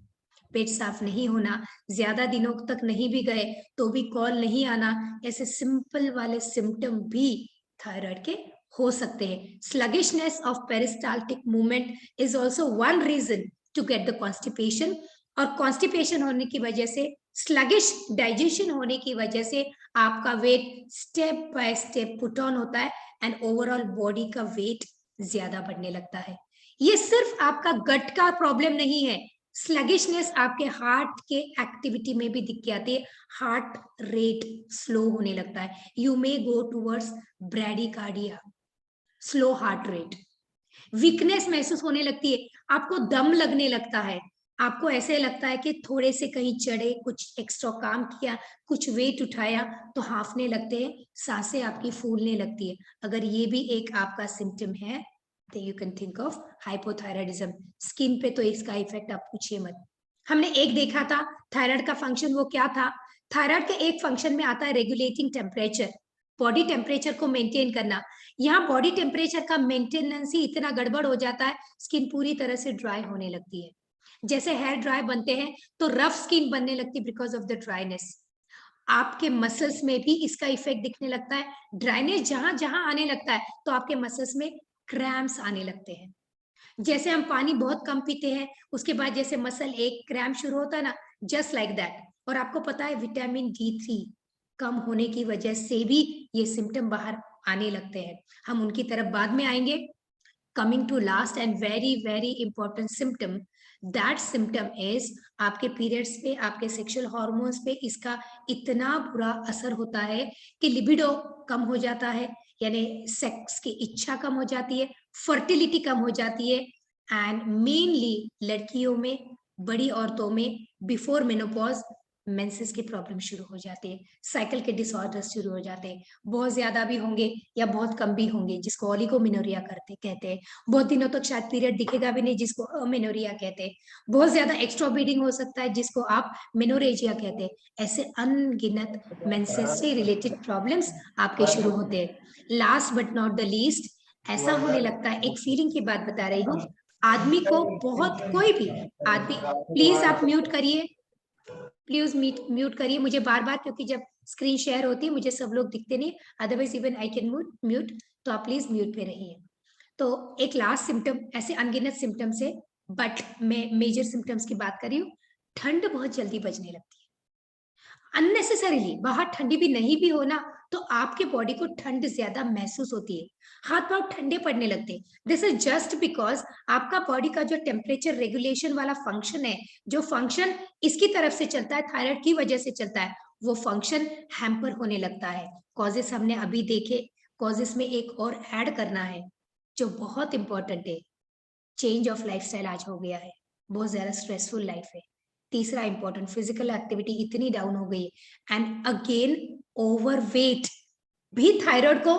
पेट साफ नहीं होना, ज्यादा दिनों तक नहीं भी गए तो भी कॉल नहीं आना, ऐसे सिंपल वाले सिम्टम भी थायराइड के हो सकते हैं। Sluggishness of peristaltic movement is also one reason to get the constipation. और कॉन्स्टिपेशन होने की वजह से, स्लगिश डाइजेशन होने की वजह से आपका weight step by step put on होता है एंड ओवरऑल बॉडी का वेट ज्यादा बढ़ने लगता है। ये सिर्फ आपका गट का प्रॉब्लम नहीं है, स्लगिशनेस आपके हार्ट के एक्टिविटी में भी दिख जाती है, हार्ट रेट स्लो होने लगता है, you may go towards bradycardia, slow heart rate, weakness महसूस होने लगती है, आपको दम लगने लगता है, आपको ऐसे लगता है कि थोड़े से कहीं चढ़े, कुछ एक्स्ट्रा काम किया, कुछ वेट उठाया तो हांफने लगते हैं, सांसें आपकी फूलने लगती है। अगर ये भी एक आपका सिम्टम है तो you can think of hypothyroidism. Skin पे तो इसका इफेक्ट आप पूछिए मत। हमने एक देखा था थायराइड का फंक्शन, वो क्या था? थायराइड के एक फंक्शन में आता है रेगुलेटिंग टेम्परेचर, बॉडी टेम्परेचर को मेंटेन करना। यहाँ बॉडी टेम्परेचर का मेंटेनेंस ही इतना गड़बड़ हो जाता है, स्किन पूरी तरह से ड्राई होने लगती है। जैसे हेयर ड्राई बनते हैं तो रफ स्किन बनने लगती है बिकॉज ऑफ द ड्राइनेस। आपके मसल्स में भी इसका इफेक्ट दिखने लगता है, ड्राइनेस जहां जहां आने लगता है तो आपके मसल्स में क्रैम्प्स आने लगते हैं। जैसे हम पानी बहुत कम पीते हैं, उसके बाद जैसे मसल एक क्रैम्प शुरू होता है ना, जस्ट लाइक दैट। और आपको पता है विटामिन D3 कम होने की वजह से भी ये सिम्टम बाहर आने लगते हैं, हम उनकी तरफ बाद में आएंगे। coming to last and very very important symptom, that symptom is आपके पीरियड्स पे, आपके सेक्सुअल हार्मोन्स पे इसका इतना बुरा असर होता है कि लिबिडो कम हो जाता है, यानी सेक्स की इच्छा कम हो जाती है, फर्टिलिटी कम हो जाती है, एंड मेनली लड़कियों में, बड़ी औरतों में बिफोर मेनोपॉज मेंसेस की प्रॉब्लम शुरू हो जाती है, साइकिल के डिसऑर्डर्स शुरू हो जाते हैं, बहुत ज्यादा भी होंगे या बहुत कम भी होंगे, जिसको ओलिगोमेनोरिया कहते हैं, बहुत दिनों तक शायद पीरियड दिखेगा भी नहीं, जिसको अमेनोरिया कहते हैं, बहुत ज्यादा एक्स्ट्रा ब्लीडिंग हो सकता है, जिसको आप मेनोरेजिया कहते हैं। ऐसे अनगिनत मेंसेस से रिलेटेड प्रॉब्लम्स आपके शुरू होते हैं। Last but not the least, ऐसा होने लगता है, एक फीलिंग की बात बता रही हूँ, आदमी को बहुत, कोई भी आदमी, प्लीज आप म्यूट करिए, प्लीज म्यूट करिए मुझे बार बार, क्योंकि जब स्क्रीन शेयर होती है मुझे सब लोग दिखते नहीं, otherwise even I can mute, तो आप प्लीज म्यूट पे रहिए। तो एक लास्ट सिम्टम, ऐसे अनगिनत सिम्टम्स है, बट मैं मेजर सिम्टम्स की बात कर रही हूँ। ठंड बहुत जल्दी बजने लगती है, अननेसेसरीली, बाहर ठंडी भी नहीं भी हो ना, तो आपके बॉडी को ठंड ज्यादा महसूस होती है, हाथ पांव ठंडे पड़ने लगते हैं। दिस इज जस्ट बिकॉज आपका बॉडी का जो टेम्परेचर रेगुलेशन वाला फंक्शन है, जो फंक्शन इसकी तरफ से चलता है, थायराइड की वजह से चलता है, वो फंक्शन हैम्पर होने लगता है। कॉजेस हमने अभी देखे, कॉजेस में एक और ऐड करना है जो बहुत इंपॉर्टेंट है, चेंज ऑफ लाइफस्टाइल आज हो गया है, बहुत ज्यादा स्ट्रेसफुल लाइफ है। तीसरा इंपॉर्टेंट, फिजिकल एक्टिविटी इतनी डाउन हो गई, एंड अगेन ओवरवेट भी थायराइड को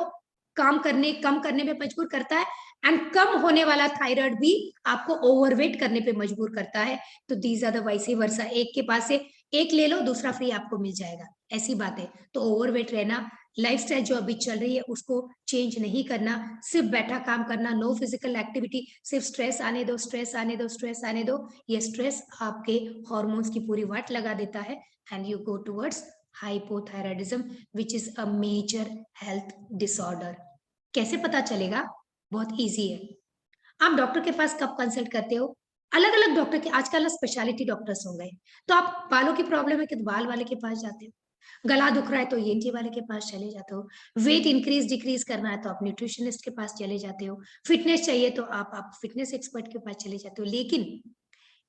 कम करने में मजबूर करता है, एंड कम होने वाला थायराइड भी आपको ओवरवेट करने पे मजबूर करता है। तो these are the vice versa, एक के पास से एक ले लो, दूसरा फ्री आपको मिल जाएगा, ऐसी बात है। तो ओवरवेट रहना, लाइफस्टाइल जो अभी चल रही है उसको चेंज नहीं करना, सिर्फ बैठा काम करना, नो फिजिकल एक्टिविटी, सिर्फ स्ट्रेस आने दो, स्ट्रेस आने दो, स्ट्रेस आने दो, ये स्ट्रेस आपके हॉर्मोन्स की पूरी वाट लगा देता है, and you go towards hypothyroidism, which is a major health disorder. कैसे पता चलेगा? बहुत इजी है। आप डॉक्टर के पास कब कंसल्ट करते हो? अलग अलग डॉक्टर के, आजकल स्पेशलिटी डॉक्टर्स हो गए, तो आप बालों की प्रॉब्लम है कि तो बाल वाले के पास जाते हो, गला दुख रहा है तो ईएनटी वाले के पास चले जाते हो, वेट इंक्रीज डिक्रीज करना है तो आप न्यूट्रिशनिस्ट के पास चले जाते हो, फिटनेस चाहिए तो आप फिटनेस एक्सपर्ट के पास चले जाते हो। लेकिन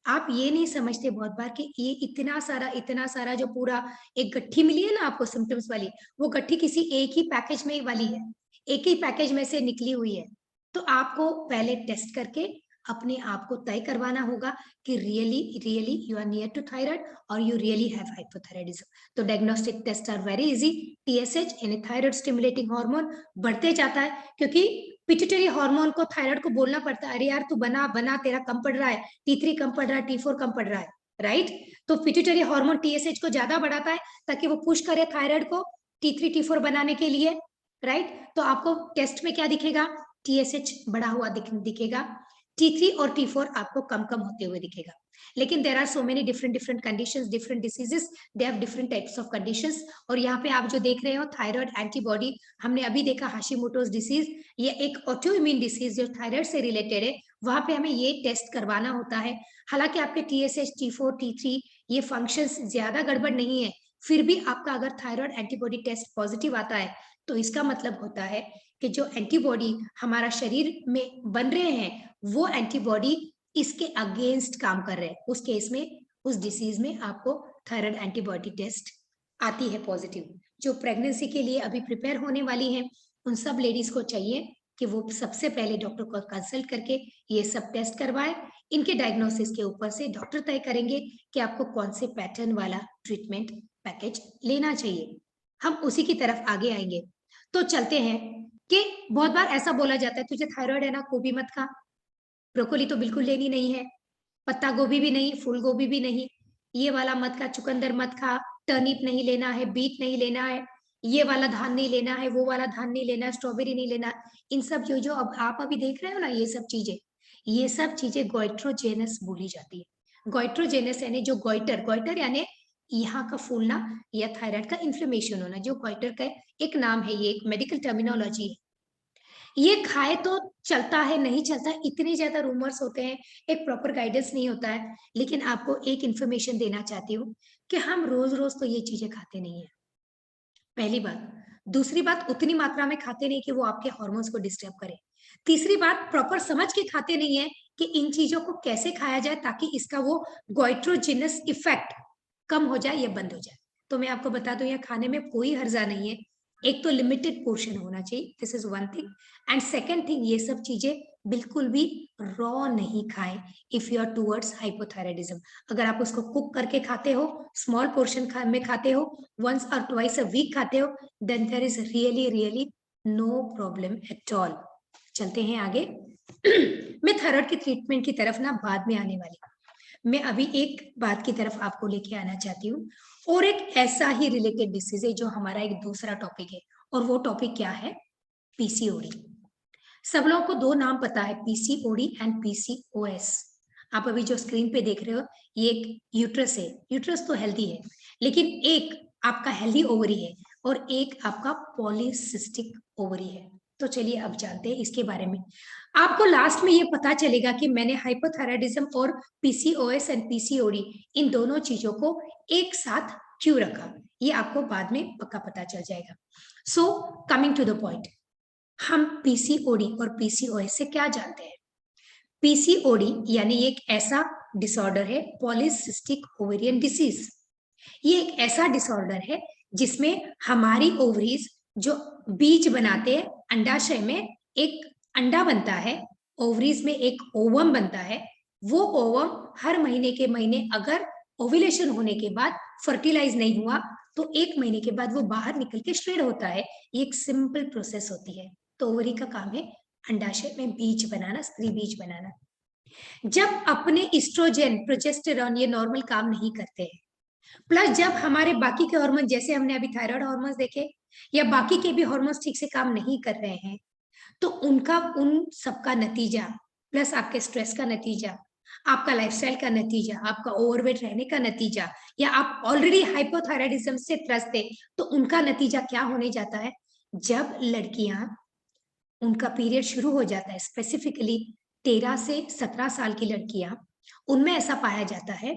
आप ये नहीं समझते बहुत बार कि ये इतना सारा जो पूरा एक गट्ठी मिली है ना आपको सिम्टम्स वाली, वो गट्ठी किसी एक ही पैकेज में वाली है, एक ही पैकेज में से निकली हुई है। तो आपको पहले टेस्ट करके अपने आप को तय करवाना होगा कि really really you are near to thyroid और यू रियली हैव हाइपोथायराइडिज्म। तो diagnostic test are very easy. TSH यानी थायराइड स्टिमुलेटिंग हार्मोन बढ़ते जाता है, क्योंकि पिट्यूटरी हार्मोन को थायराइड को बोलना पड़ता है, अरे यार तू बना बना, तेरा कम पड़ रहा है, T3 कम पड़ रहा है, T4 कम पड़ रहा है, राइट। तो पिट्यूटरी हार्मोन टीएसएच को ज्यादा बढ़ाता है ताकि वो पुश करे थायराइड को T3 T4 बनाने के लिए, राइट। तो आपको टेस्ट में क्या दिखेगा? टीएसएच बढ़ा हुआ दिखेगा, T3 और T4 आपको कम कम होते हुए दिखेगा। लेकिन there are so many different conditions, different diseases, they have different types of conditions. और यहाँ पे आप जो देख रहे हो थायराइड एंटीबॉडी, हमने अभी देखा हाशिमोटोज डिसीज, ये एक ऑटो इम्यून डिसीज जो थायराइड से रिलेटेड है, वहां पे हमें ये टेस्ट करवाना होता है। हालांकि आपके TSH, T4, T3 ये फंक्शंस ज्यादा गड़बड़ नहीं है, फिर भी आपका अगर थायराइड एंटीबॉडी टेस्ट पॉजिटिव आता है तो इसका मतलब होता है कि जो एंटीबॉडी हमारा शरीर में बन रहे हैं वो एंटीबॉडी इसके अगेंस्ट काम कर रहे हैं। उस केस में, उस डिसीज में आपको थायराइड एंटीबॉडी टेस्ट आती है पॉजिटिव। जो प्रेगनेंसी के लिए अभी प्रिपेयर होने वाली हैं, उन सब लेडीज को चाहिए कि वो सबसे पहले डॉक्टर को कंसल्ट करके ये सब टेस्ट करवाए। इनके डायग्नोसिस के ऊपर से डॉक्टर तय करेंगे कि आपको कौन से पैटर्न वाला ट्रीटमेंट पैकेज लेना चाहिए। हम उसी की तरफ आगे आएंगे। तो चलते हैं कि बहुत बार ऐसा बोला जाता है, तुझे थायराइड है ना, गोभी मत खा, ब्रोकोली तो बिल्कुल लेनी नहीं है, पत्ता गोभी भी नहीं, फूल गोभी भी नहीं, ये वाला मत खा, चुकंदर मत खा, टर्निप नहीं लेना है, बीट नहीं लेना है, ये वाला धान नहीं लेना है, वो वाला धान नहीं लेना है, स्ट्रॉबेरी नहीं लेना। इन सब जो जो अब आप अभी देख रहे हो ना, ये सब चीजें गोइट्रोजेनस बोली जाती है। गोइट्रोजेनस यानी जो गोइटर, गोइटर यानी यहाँ का फूलना या थायराइड का इन्फ्लेमेशन होना, जो गोइटर का एक नाम है, ये एक मेडिकल टर्मिनोलॉजी है। ये खाए तो चलता है, नहीं चलता है, इतने ज्यादा रूमर्स होते हैं, एक प्रॉपर गाइडेंस नहीं होता है। लेकिन आपको एक इन्फॉर्मेशन देना चाहती हूँ कि हम रोज रोज तो ये चीजें खाते नहीं है, पहली बात। दूसरी बात, उतनी मात्रा में खाते नहीं कि वो आपके हार्मोन्स को डिस्टर्ब करे। तीसरी बात, प्रॉपर समझ के खाते नहीं है कि इन चीजों को कैसे खाया जाए ताकि इसका वो गोइट्रोजिनस इफेक्ट कम हो जाए या बंद हो जाए। तो मैं आपको बता दूं, यहाँ खाने में कोई हर्जा नहीं है। एक तो लिमिटेड पोर्शन होना चाहिए, this is one thing. And second thing, ये सब चीजें बिल्कुल भी रॉ नहीं खाएं if you are towards hypothyroidism. अगर आप उसको कुक करके खाते हो, स्मॉल पोर्शन में खाते हो, वंस और ट्वाइस अ वीक खाते हो, then there is really really no problem at all. चलते हैं आगे। मैं थायराइड की ट्रीटमेंट की तरफ ना बाद में आने वाली, मैं अभी एक बात की तरफ आपको लेके आना चाहती हूँ, और एक ऐसा ही रिलेटेड डिसीज है जो हमारा एक दूसरा टॉपिक है, और वो टॉपिक क्या है? पीसीओडी। सब लोगों को दो नाम पता है, पीसीओडी एंड पीसीओएस। आप अभी जो स्क्रीन पे देख रहे हो, ये एक यूट्रस है। यूट्रस तो हेल्दी है, लेकिन एक आपका हेल्दी ओवरी है और एक आपका पॉलीसिस्टिक ओवरी है। तो चलिए अब जानते हैं इसके बारे में। आपको लास्ट में ये पता चलेगा कि मैंने हाइपोथायराइडिज्म और पीसीओएस एंड पीसीओडी इन दोनों चीजों को एक साथ क्यों रखा, ये आपको बाद में पक्का पता चल जाएगा। So coming to the point, हम पीसीओडी और पीसीओएस से क्या जानते हैं? पीसीओडी यानी एक ऐसा डिसऑर्डर है, पॉलीसिस्टिक ओवेरियन डिसीज। ये एक ऐसा डिसऑर्डर है जिसमें हमारी ओवरीज जो बीज बनाते हैं, अंडाशय में एक अंडा बनता है, ओवरीज में एक ओवम बनता है। वो ओवम हर महीने के महीने अगर ओव्यूलेशन होने के बाद फर्टिलाइज नहीं हुआ तो एक महीने के बाद वो बाहर निकल के श्रेड होता है। ये एक सिंपल प्रोसेस होती है। तो ओवरी का काम है अंडाशय में बीज बनाना, स्त्री बीज बनाना। जब अपने इस्ट्रोजेन, प्रोजेस्टेरॉन ये नॉर्मल काम नहीं करते हैं, प्लस जब हमारे बाकी के हार्मोन, जैसे हमने अभी थायराइड हार्मोन्स देखे, या बाकी के भी हार्मोन्स ठीक से काम नहीं कर रहे हैं, तो उनका, उन सबका नतीजा, प्लस आपके स्ट्रेस का नतीजा, आपका लाइफस्टाइल का नतीजा, आपका ओवरवेट रहने का नतीजा, या आप ऑलरेडी हाइपोथायराइडिज्म से त्रस्त है, तो उनका नतीजा क्या होने जाता है? जब लड़कियां, उनका पीरियड शुरू हो जाता है, स्पेसिफिकली 13 से 17 साल की लड़कियां, उनमें ऐसा पाया जाता है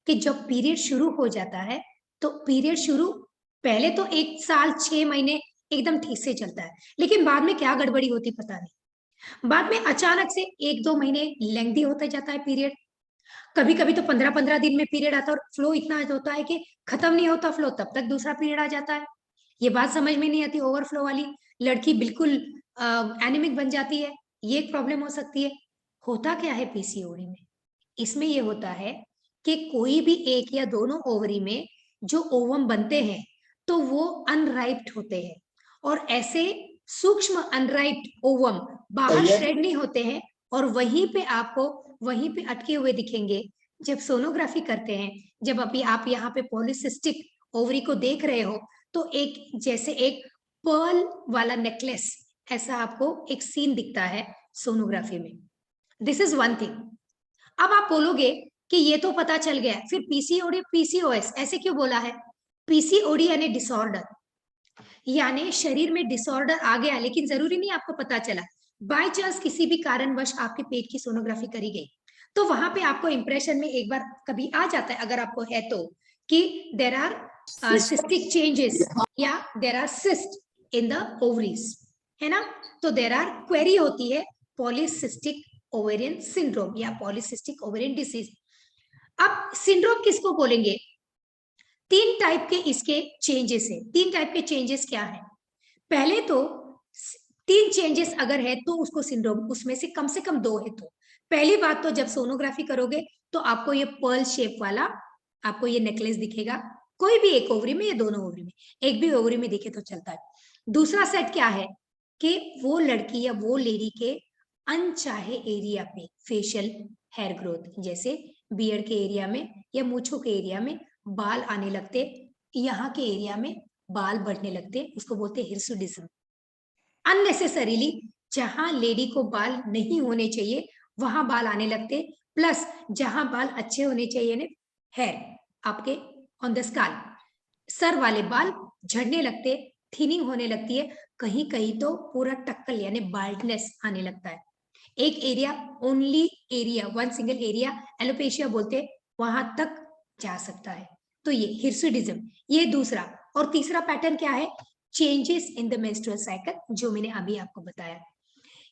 कि जब पीरियड शुरू हो जाता है, तो पीरियड शुरू पहले तो 1 साल 6 महीने एकदम ठीक से चलता है, लेकिन बाद में क्या गड़बड़ी होती पता नहीं। बाद में अचानक से 1-2 महीने लेंथी होता जाता है पीरियड। कभी कभी तो 15-15 दिन में पीरियड आता है, और फ्लो इतना होता है कि खत्म नहीं होता फ्लो, तब तक दूसरा पीरियड आ जाता है। ये बात समझ में नहीं आती, ओवरफ्लो वाली। लड़की बिल्कुल एनीमिक बन जाती है, ये एक प्रॉब्लम हो सकती है। होता क्या है पीसीओडी में? इसमें ये होता है कि कोई भी एक या दोनों ओवरी में जो ओवम बनते हैं, तो वो अनराइप्ड होते हैं, और ऐसे सूक्ष्म अनराइप्ड ओवम बाहर श्रेड नहीं होते हैं, और वहीं पे आपको, वहीं पे अटके हुए दिखेंगे। जब सोनोग्राफी करते हैं, जब अभी आप यहाँ पे पॉलीसिस्टिक ओवरी को देख रहे हो, तो एक जैसे एक पर्ल वाला नेकलेस, ऐसा आपको एक सीन दिखता है सोनोग्राफी में। This is one thing. अब आप बोलोगे कि ये तो पता चल गया, फिर पीसीओडी पीसीओएस ऐसे क्यों बोला है? पीसीओडी यानी डिसऑर्डर, यानी शरीर में डिसऑर्डर आ गया, लेकिन जरूरी नहीं आपको पता चला। बाय चांस किसी भी कारणवश आपके पेट की सोनोग्राफी करी गई, तो वहां पे आपको इंप्रेशन में एक बार कभी आ जाता है, अगर आपको है तो, कि देर आर सिस्टिक चेंजेस, या there are cyst in the ovaries, है ना? तो देर आर क्वेरी होती है पॉलीसिस्टिक ओवेरियन सिंड्रोम या पॉलीसिस्टिक ओवेरियन डिसीज। अब सिंड्रोम किसको बोलेंगे? 3 टाइप के इसके चेंजेस है। 3 टाइप के चेंजेस क्या है? पहले तो 3 चेंजेस अगर है तो उसको सिंड्रोम, उसमें से कम 2 है तो। पहली बात तो जब सोनोग्राफी करोगे तो आपको ये पर्ल शेप वाला आपको ये नेकलेस दिखेगा, कोई भी एक ओवरी में या दोनों ओवरी में, एक भी ओवरी में दिखे तो चलता है। दूसरा सेट क्या है कि वो लड़की या वो लेडी के अनचाहे एरिया पे फेशियल हेयर ग्रोथ, जैसे बियर्ड के एरिया में या मूछों के एरिया में बाल आने लगते, यहाँ के एरिया में बाल बढ़ने लगते, उसको बोलते हैं हिर्सुडिज्म। अननेसेसरीली जहां लेडी को बाल नहीं होने चाहिए वहां बाल आने लगते, प्लस जहां बाल अच्छे होने चाहिए ने, हेयर आपके ऑन द स्काल, सर वाले बाल झड़ने लगते, थिनिंग होने लगती है, कहीं कहीं तो पूरा टक्कल यानी बाल्डनेस आने लगता है। एक area, only area, one single area, alopecia बोलते, वहां तक जा सकता है। तो ये हिर्सुडिज्म, ये दूसरा। और तीसरा पैटर्न क्या है? Changes in the menstrual cycle, जो मैंने अभी आपको बताया।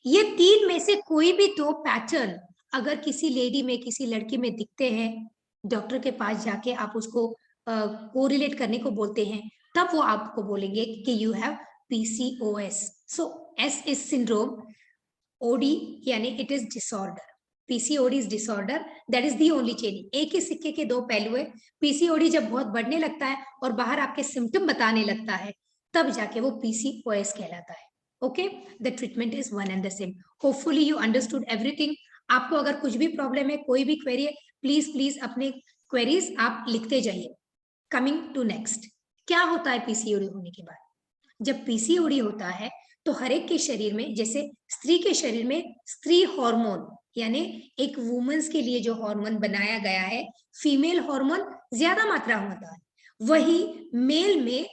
ये तीन में से कोई भी दो पैटर्न अगर किसी लेडी में, किसी लड़की में दिखते हैं, डॉक्टर के पास जाके आप उसको कोरिलेट करने को बोलते हैं, तब वो आपको बोलेंगे कि you have PCOS. So S is syndrome, OD यानी it is disorder, PCOD is disorder, that is the only change. एक ही सिक्के के दो पहलू है. PCOD जब बहुत बढ़ने लगता है और बाहर आपके सिम्टम बताने लगता है, तब जाके वो PCOS कहलाता है. Okay, the treatment is one and the same. Hopefully you understood everything. आपको अगर कुछ भी प्रॉब्लम है, कोई भी क्वेरी है, प्लीज प्लीज अपने क्वेरीज आप लिखते जाइए. कमिंग टू नेक्स्ट, क्या होता है PCOD होने के बाद? जब PCOD होता है तो हर एक के शरीर में, जैसे स्त्री के शरीर में स्त्री हार्मोन यानी एक वुमेन्स के लिए जो हार्मोन बनाया गया है, फीमेल हार्मोन ज्यादा मात्रा में होता है, वही मेल में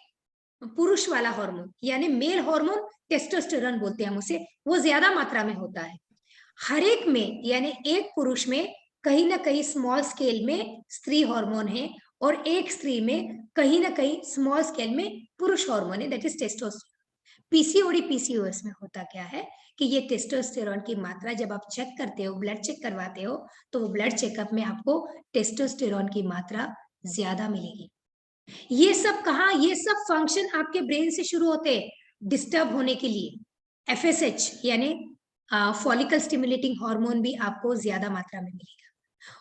पुरुष वाला हार्मोन यानी मेल हार्मोन, टेस्टोस्टेरोन बोलते हैं हम उसे, वो ज्यादा मात्रा में होता है. हर एक में यानी एक पुरुष में कहीं ना कहीं स्मॉल स्केल में स्त्री हार्मोन है और एक स्त्री में कहीं ना कहीं स्मॉल स्केल में पुरुष हार्मोन है, that is testosterone. PCOD PCOS में होता क्या है कि ये टेस्टोस्टेरोन की मात्रा जब आप चेक करते हो, ब्लड चेक करवाते हो, तो वो ब्लड चेकअप में आपको टेस्टोस्टेरोन की मात्रा ज्यादा मिलेगी. ये सब कहा, ये सब फंक्शन आपके ब्रेन से शुरू होते हैं डिस्टर्ब होने के लिए. FSH यानी फॉलिकल स्टिमुलेटिंग हार्मोन भी आपको ज्यादा मात्रा में मिलेगा.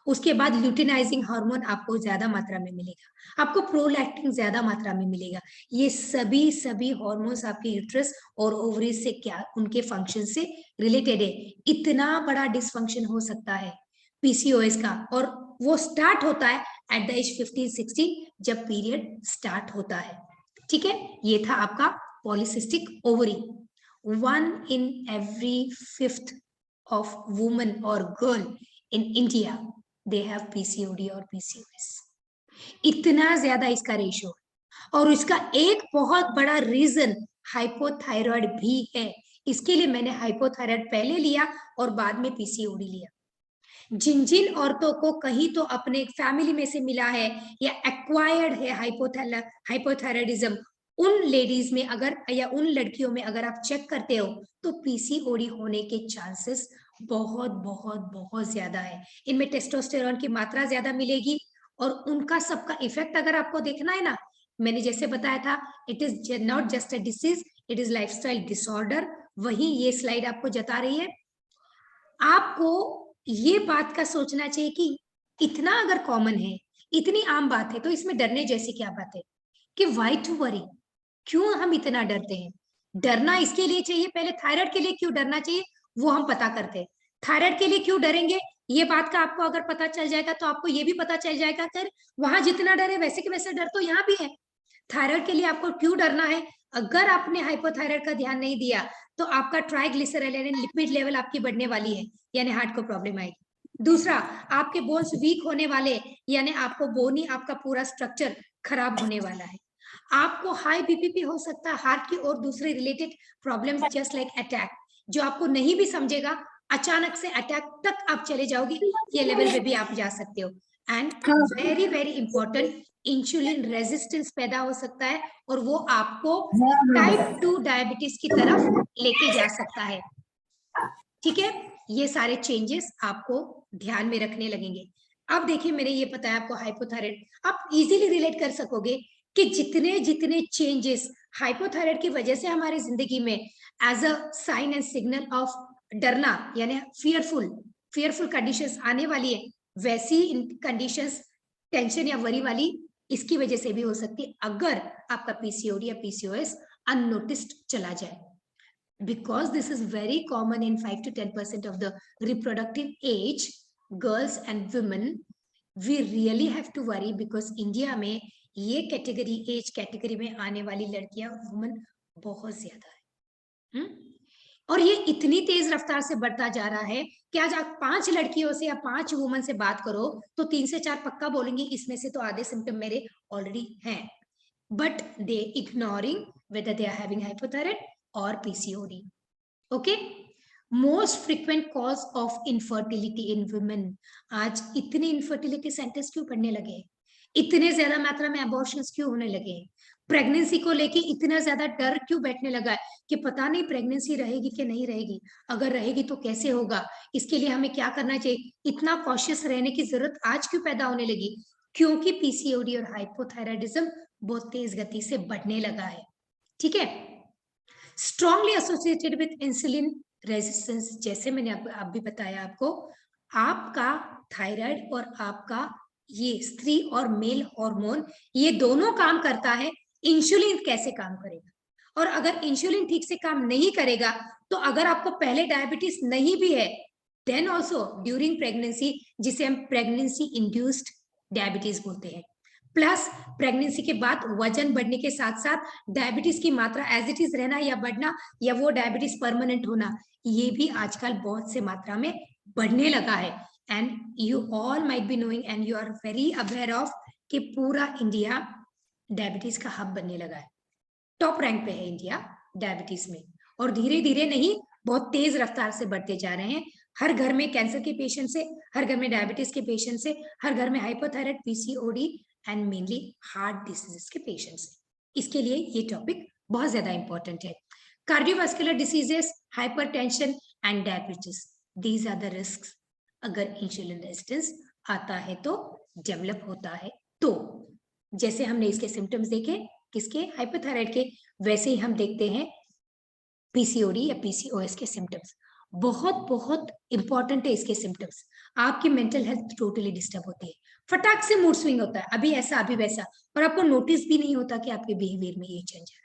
उसके बाद ल्यूटिनाइजिंग हार्मोन आपको ज्यादा मात्रा में मिलेगा, आपको प्रोलैक्टिन ज्यादा मात्रा में मिलेगा. ये सभी हार्मोन्स आपके यूट्रस और ओवरीज से क्या उनके फंक्शन से रिलेटेड है. इतना बड़ा डिसफंक्शन हो सकता है PCOS का, और वो स्टार्ट होता है एट द एज 15-16 जब पीरियड स्टार्ट होता है. ठीक है, ये था आपका polycystic ovary. 1 in every 5th of woman or girl in India they have PCOD और PCOS. इतना ज्यादा इसका रेशियो. और इसका एक बहुत बड़ा रीजन हाइपोथायराइड भी है. इसके लिए मैंने हाइपोथायराइड पहले लिया और बाद में PCOD लिया. जिन जिन औरतों को कहीं तो अपने फैमिली में से मिला है या एक्वायर्ड है हाइपोथायराइडिज्म, उन लेडीज में अगर या उन लड़कियों में अगर आप चेक करते हो तो PCOD होने के चांसेस बहुत बहुत बहुत ज्यादा है. इनमें टेस्टोस्टेरोन की मात्रा ज्यादा मिलेगी और उनका सबका इफेक्ट अगर आपको देखना है ना, मैंने जैसे बताया था, it is not just a disease, it is lifestyle disorder. वही ये स्लाइड आपको जता रही है. आपको ये बात का सोचना चाहिए कि इतना अगर कॉमन है, इतनी आम बात है, तो इसमें डरने जैसी क्या बात है कि वाई टू वरी, क्यों हम इतना डरते हैं? डरना इसके लिए चाहिए, पहले थायराइड के लिए क्यों डरना चाहिए वो हम पता करते हैं. थायराइड के लिए क्यों डरेंगे, ये बात का आपको अगर पता चल जाएगा तो आपको ये भी पता चल जाएगा कि वहां जितना डर है वैसे के वैसे डर तो यहाँ भी है. थायराइड के लिए आपको क्यों डरना है? अगर आपने हाइपोथायराइड का ध्यान नहीं दिया तो आपका ट्राइग्लिसराइड लिपिड लेवल आपकी बढ़ने वाली है, यानी हार्ट को प्रॉब्लम आएगी. दूसरा, आपके बोन्स वीक होने वाले, यानी आपको बोनी आपका पूरा स्ट्रक्चर खराब होने वाला है. आपको हाई बीपी हो सकता है, हार्ट की और दूसरे related problems just like attack, जो आपको नहीं भी समझेगा, अचानक से अटैक तक आप चले जाओगे, ये लेवल पे भी आप जा सकते हो. And very very important, insulin resistance पैदा हो सकता है और वो आपको टाइप 2 डायबिटीज की तरफ लेके जा सकता है. ठीक है, ये सारे चेंजेस आपको ध्यान में रखने लगेंगे. अब देखिए, मैंने ये बताया आपको हाइपोथायराइड, आप इजीली रिलेट कर सकोगे कि जितने जितने चेंजेस हाइपोथायराइड की वजह से हमारी जिंदगी में as a sign and signal of डरना यानी फियरफुल कंडीशंस आने वाली है, वैसी कंडीशंस टेंशन या वरी वाली इसकी वजह से भी हो सकती है अगर आपका PCOD या PCOS अननोटिस्ड चला जाए. Because this is very common in 5 to 10% of the reproductive age, girls and women, we really have to worry because India में ये कैटेगरी, एज कैटेगरी में आने वाली लड़कियां और वुमेन बहुत ज्यादा है. और ये इतनी तेज रफ्तार से बढ़ता जा रहा है कि आज आप 5 लड़कियों से या 5 वुमेन से बात करो तो 3 से 4 पक्का बोलेंगी इसमें से तो आधे सिम्टम मेरे ऑलरेडी हैं, but they ignoring whether they are having hypothyroid or PCOD. Okay, most frequent cause of infertility in women. आज इतने infertility centers क्यों पढ़ने लगे? इतने ज्यादा मात्रा में अबॉर्शंस क्यों होने लगे हैं? प्रेगनेंसी को लेके इतना ज्यादा डर क्यों बैठने लगा है कि पता नहीं प्रेगनेंसी रहेगी कि नहीं रहेगी, अगर रहेगी तो कैसे होगा, इसके लिए हमें क्या करना चाहिए, इतना कॉशियस रहने की जरूरत आज क्यों पैदा होने लगी? क्योंकि पीसीओडी और हाइपोथायराइडिज्म बहुत तेज गति से बढ़ने लगा है। ठीक है, strongly associated with insulin resistance, जैसे मैंने आप भी बताया आपको, आपका थायराइड और आपका ये स्त्री और मेल हार्मोन, ये दोनों काम करता है, इंसुलिन कैसे काम करेगा, और अगर इंसुलिन ठीक से काम नहीं करेगा तो अगर आपको पहले डायबिटीज नहीं भी है, देन ऑल्सो ड्यूरिंग प्रेगनेंसी, जिसे हम प्रेगनेंसी इंड्यूस्ड डायबिटीज बोलते हैं, प्लस प्रेगनेंसी के बाद वजन बढ़ने के साथ साथ डायबिटीज की मात्रा एज इट इज रहना या बढ़ना, या वो डायबिटीज परमानेंट होना, ये भी आजकल बहुत से मात्रा में बढ़ने लगा है। And you all might be knowing and you are very aware of कि पूरा इंडिया डायबिटीज का हब बनने लगा है, टॉप रैंक पे है इंडिया डायबिटीज में, और धीरे धीरे नहीं, बहुत तेज रफ्तार से बढ़ते जा रहे हैं। हर घर में कैंसर के पेशेंट से, हर घर में डायबिटीज के पेशेंट से, हर घर में hypothyroid, PCOD and mainly heart diseases के पेशेंट्स। इसके लिए ये टॉपिक बहुत ज्यादा इंपॉर्टेंट है। Cardiovascular diseases, hypertension and diabetes, these are the risk अगर इंसुलिन रेजिस्टेंस आता है तो, डेवलप होता है तो। जैसे हमने इसके सिम्टम्स देखे किसके, हाइपोथायराइड के, वैसे ही हम देखते हैं पीसीओडी या पीसीओएस के सिम्टम्स। बहुत बहुत इंपॉर्टेंट है इसके सिम्टम्स। आपकी मेंटल हेल्थ टोटली डिस्टर्ब होती है, फटाक से मूड स्विंग होता है, अभी ऐसा अभी वैसा, और आपको नोटिस भी नहीं होता कि आपके बिहेवियर में ये चेंज है।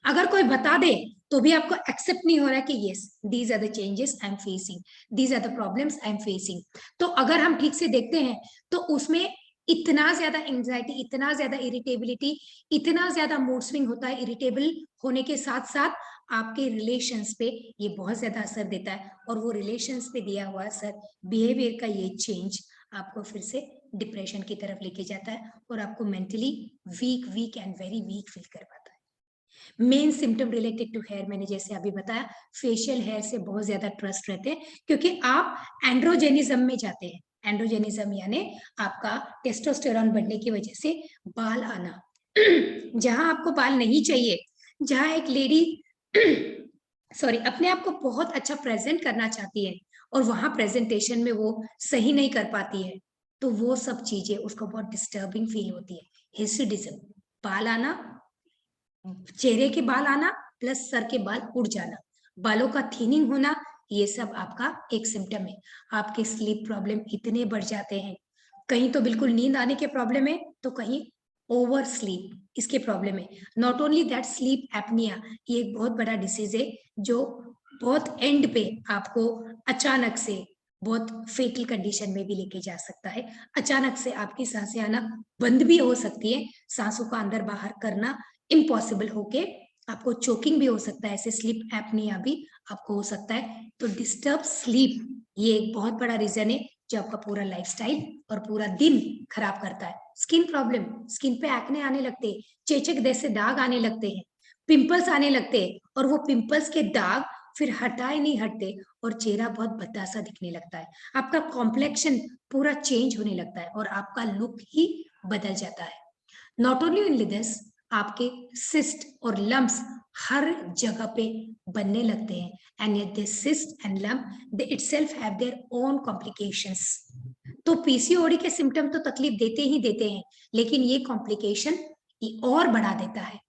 अगर कोई बता दे तो भी आपको एक्सेप्ट नहीं हो रहा कि yes these are the changes I am facing, these are the problems I am facing. तो अगर हम ठीक से देखते हैं तो उसमें इतना ज्यादा एंजाइटी, इतना ज्यादा इरिटेबिलिटी, इतना ज्यादा मूड स्विंग होता है, इरिटेबल होने के साथ साथ आपके रिलेशंस पे ये बहुत ज्यादा असर देता है, और वो रिलेशंस पे दिया हुआ असर, बिहेवियर का ये चेंज आपको फिर से डिप्रेशन की तरफ लेके जाता है, और आपको mentally weak weak and very weak feel करवाता है। Main symptom related to hair, मैंने जैसे अभी बताया, फेशियल हेयर से बहुत ज्यादा ट्रस्ट रहते हैं, क्योंकि आप एंड्रोजेनिज्म में जाते हैं। एंड्रोजेनिज्म यानी आपका टेस्टोस्टेरोन बढ़ने की वजह से बाल आना, जहां आपको बाल नहीं चाहिए, जहां एक लेडी सॉरी अपने आप को बहुत अच्छा प्रेजेंट करना चाहती है और वहां प्रेजेंटेशन में वो सही नहीं कर पाती है, तो वो सब चीजें उसको बहुत डिस्टर्बिंग फील होती है। हिर्सुडिज्म, बाल आना, चेहरे के बाल आना प्लस सर के बाल उड़ जाना, बालों का थिनिंग होना, ये सब आपका एक सिम्टम है। आपके स्लीप प्रॉब्लम इतने बढ़ जाते हैं, कहीं तो बिल्कुल नींद आने के प्रॉब्लम है, तो कहीं ओवर स्लीप इसके प्रॉब्लम है। Not only that, sleep apnoea, ये एक बहुत बड़ा डिसीज है जो बहुत एंड पे आपको अचानक से बहुत फेटल कंडीशन में भी लेके जा सकता है। अचानक से आपकी सांसें आना बंद भी हो सकती है, सांसों का अंदर बाहर करना इम्पॉसिबल होके आपको चोकिंग भी हो सकता है, ऐसे स्लीप एपनिया भी आपको हो सकता है। तो डिस्टर्ब स्लीप ये एक बहुत बड़ा रीजन है जो आपका पूरा लाइफस्टाइल और पूरा दिन खराब करता है। स्किन प्रॉब्लम, स्किन पे एक्ने आने लगते हैं, चेचक जैसे दाग आने लगते हैं, पिंपल्स आने लगते हैं, और वो पिंपल्स के दाग फिर हटाए नहीं हटते और चेहरा बहुत भद्दा सा दिखने लगता है। आपका कॉम्प्लेक्शन पूरा चेंज होने लगता है और आपका लुक ही बदल जाता है। नॉट ओनली ओनली दिस, आपके सिस्ट और लम्प्स हर जगह पे बनने लगते हैं, and yet this cyst and lump they itself have their own complications. तो पीसीओडी के सिम्टम तो तकलीफ देते ही देते हैं, लेकिन ये कॉम्प्लिकेशन और बढ़ा देता है।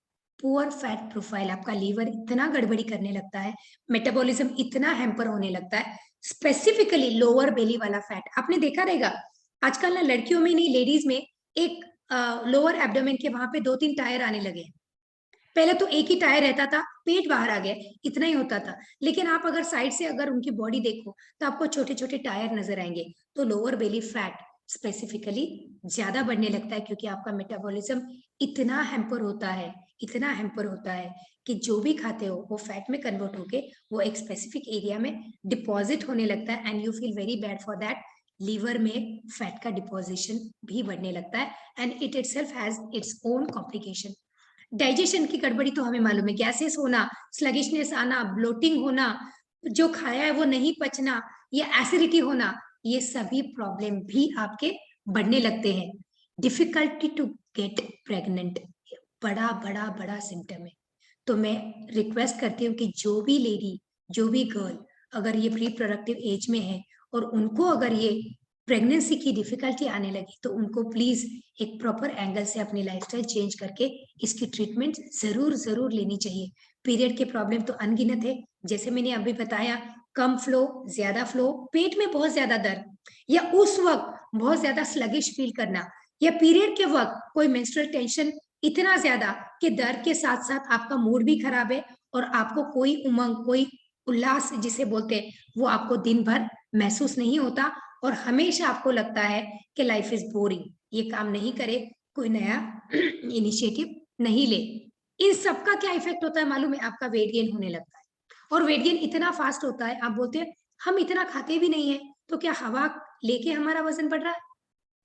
पुअर फैट प्रोफाइल, आपका लीवर इतना गड़बड़ी करने लगता है, मेटाबॉलिज्म इतना हैम्पर होने लगता है, स्पेसिफिकली लोअर बेली वाला फैट। आपने देखा रहेगा आजकल ना, लड़कियों में नहीं लेडीज में, एक लोअर एब्डोमेन के वहां पे 2-3 टायर आने लगे। पहले तो एक ही टायर रहता था, पेट बाहर आ गया, इतना ही होता था, लेकिन आप अगर साइड से अगर उनकी बॉडी देखो तो आपको छोटे छोटे टायर नजर आएंगे। तो लोअर बेली फैट स्पेसिफिकली ज्यादा बढ़ने लगता है, क्योंकि आपका मेटाबॉलिज्म इतना हैम्पर होता है, इतना हैम्पर होता है कि जो भी खाते हो वो फैट में कन्वर्ट होके वो एक स्पेसिफिक एरिया में डिपॉजिट होने लगता है, and you feel very bad for that. Liver में फैट का डिपोजिशन भी बढ़ने लगता है, and it itself has its own complication. Digestion की गड़बड़ी तो हमें मालूम है, गैसेस होना, स्लगिशनेस आना, ब्लोटिंग होना, जो खाया है वो नहीं पचना, या एसिडिटी होना, ये सभी प्रॉब्लम भी आपके बढ़ने लगते हैं। डिफिकल्टी टू गेट प्रेग्नेंट बड़ा बड़ा बड़ा सिम्टम है। तो मैं रिक्वेस्ट करती हूँ कि जो भी लेडी, जो भी गर्ल अगर ये प्री प्रोडक्टिव एज में है और उनको अगर ये प्रेगनेंसी की डिफिकल्टी आने लगी तो उनको प्लीज एक प्रॉपर एंगल से अपनी लाइफस्टाइल चेंज करके इसकी ट्रीटमेंट जरूर जरूर लेनी चाहिए। पीरियड के प्रॉब्लम तो अनगिनत है, जैसे मैंने अभी बताया, कम फ्लो, ज्यादा फ्लो, पेट में बहुत ज्यादा दर्द, या उस वक्त बहुत ज्यादा स्लगिश फील करना, या पीरियड के वक्त कोई मेंस्ट्रुअल टेंशन इतना ज्यादा कि दर्द के साथ साथ आपका मूड भी खराब है और आपको कोई उमंग, कोई उल्लास जिसे बोलते हैं, वो आपको दिन भर महसूस नहीं होता और हमेशा आपको लगता है कि लाइफ इज बोरिंग, ये काम नहीं करे, कोई नया इनिशिएटिव नहीं ले। इन सबका क्या इफेक्ट होता है मालूम है? आपका वेट गेन होने लगता है, और वेट गेन इतना फास्ट होता है, आप बोलते हैं हम इतना खाते भी नहीं है, तो क्या हवा लेके हमारा वजन बढ़ रहा है?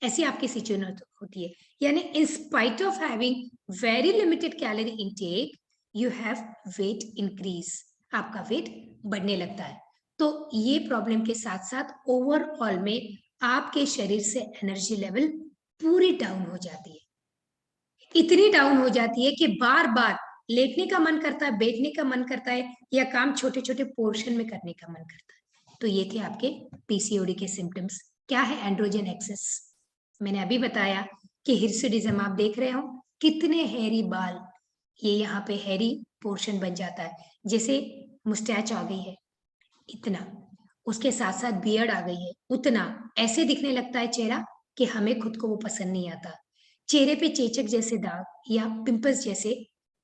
ऐसी आपकी सिचुएशन होती है। यानी in spite of having very limited calorie intake, you have weight increase, आपका वेट बढ़ने लगता है। तो ये प्रॉब्लम के साथ साथ ओवरऑल में आपके शरीर से एनर्जी लेवल पूरी डाउन हो जाती है, इतनी डाउन हो जाती है कि बार बार लेटने का मन करता है, बैठने का मन करता है, या काम छोटे छोटे पोर्शन में करने का मन करता है। तो ये थे आपके पीसीओडी के सिम्टम्स। क्या है एंड्रोजन एक्सेस? मैंने अभी बताया कि हिर्सुडिज्म आप देख रहे हो, कितने हेरी बाल, ये यहाँ पे हेरी पोर्शन बन जाता है, जैसे मुस्टैच आ गई है इतना, उसके साथ साथ बियर्ड आ गई है उतना, ऐसे दिखने लगता है चेहरा कि हमें खुद को वो पसंद नहीं आता। चेहरे पे चेचक जैसे दाग या पिंपल्स जैसे,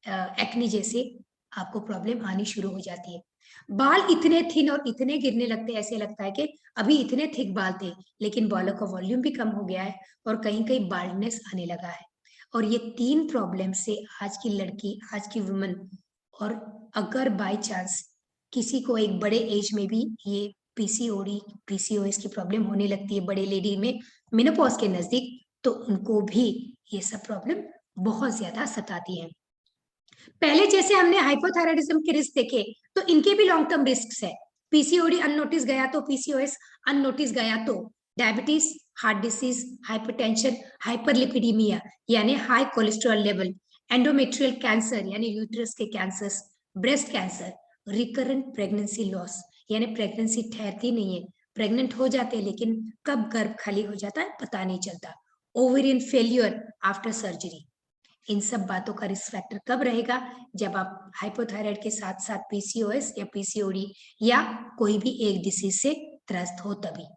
एक्नी जैसे आपको प्रॉब्लम आनी शुरू हो जाती है। बाल इतने थिन और इतने गिरने लगते हैं, ऐसे लगता है कि अभी इतने थिक बाल थे, लेकिन बालों का वॉल्यूम भी कम हो गया है और कहीं कहीं बाल्डनेस आने लगा है। और ये 3 प्रॉब्लम से आज की लड़की, आज की वुमन, और अगर बाय चांस किसी को एक बड़े एज में भी ये पीसीओडी, पीसीओएस की प्रॉब्लम होने लगती है बड़े लेडी में, मेनोपॉज के नजदीक, तो उनको भी ये सब प्रॉब्लम बहुत ज्यादा सताती है। पहले जैसे हमने हाइपोथायराइडिज्म के रिस्क देखे, तो इनके भी लॉन्ग टर्म रिस्क है। पीसीओडी अननोटिस गया तो पीसीओएस, अननोटिस गया तो diabetes, heart disease, hypertension, hyperlipidemia यानी high cholesterol level, endometrial cancer यानी यूट्रस के cancer, breast cancer, recurrent pregnancy loss यानी प्रेगनेंसी ठहरती नहीं है, प्रेग्नेंट हो जाते हैं लेकिन कब गर्भ खाली हो जाता है पता नहीं चलता, ओवेरियन फेल्यूर आफ्टर सर्जरी। इन सब बातों का रिस्क फैक्टर कब रहेगा? जब आप हाइपोथायराइड के साथ साथ पीसीओएस या पीसीओडी या कोई भी एक डिसीज से त्रस्त हो तभी।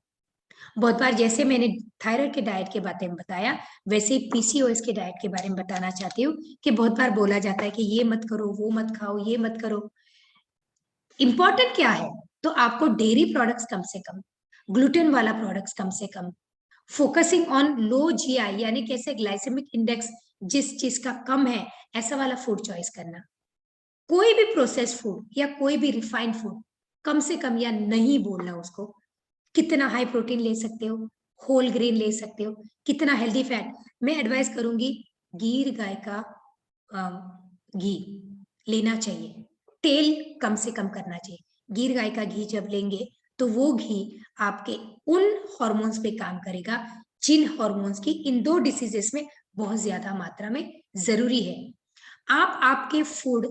बहुत बार जैसे मैंने थायराइड के डाइट के बारे में बताया, वैसे ही पीसीओएस के डाइट के बारे में बताना चाहती हूँ कि बहुत बार बोला जाता है कि ये मत करो, वो मत खाओ, ये मत करो। इंपॉर्टेंट क्या है? तो आपको डेयरी प्रोडक्ट्स कम से कम, ग्लूटेन वाला प्रोडक्ट्स कम से कम, फोकसिंग ऑन लो जीआई यानी कैसे ग्लाइसेमिक इंडेक्स जिस चीज का कम है ऐसा वाला फूड चॉइस करना। कोई भी प्रोसेस फूड या कोई भी रिफाइंड फूड कम से कम या नहीं बोलना उसको। कितना हाई प्रोटीन ले सकते हो, होल ग्रेन ले सकते हो, कितना हेल्दी फैट। मैं एडवाइस करूंगी गिर गाय का घी लेना चाहिए, तेल कम से कम करना चाहिए। गिर गाय का घी जब लेंगे तो वो घी आपके उन हॉर्मोन्स पे काम करेगा जिन हॉर्मोन्स की इन 2 डिसीजेस में बहुत ज्यादा मात्रा में जरूरी है। आप आपके फूड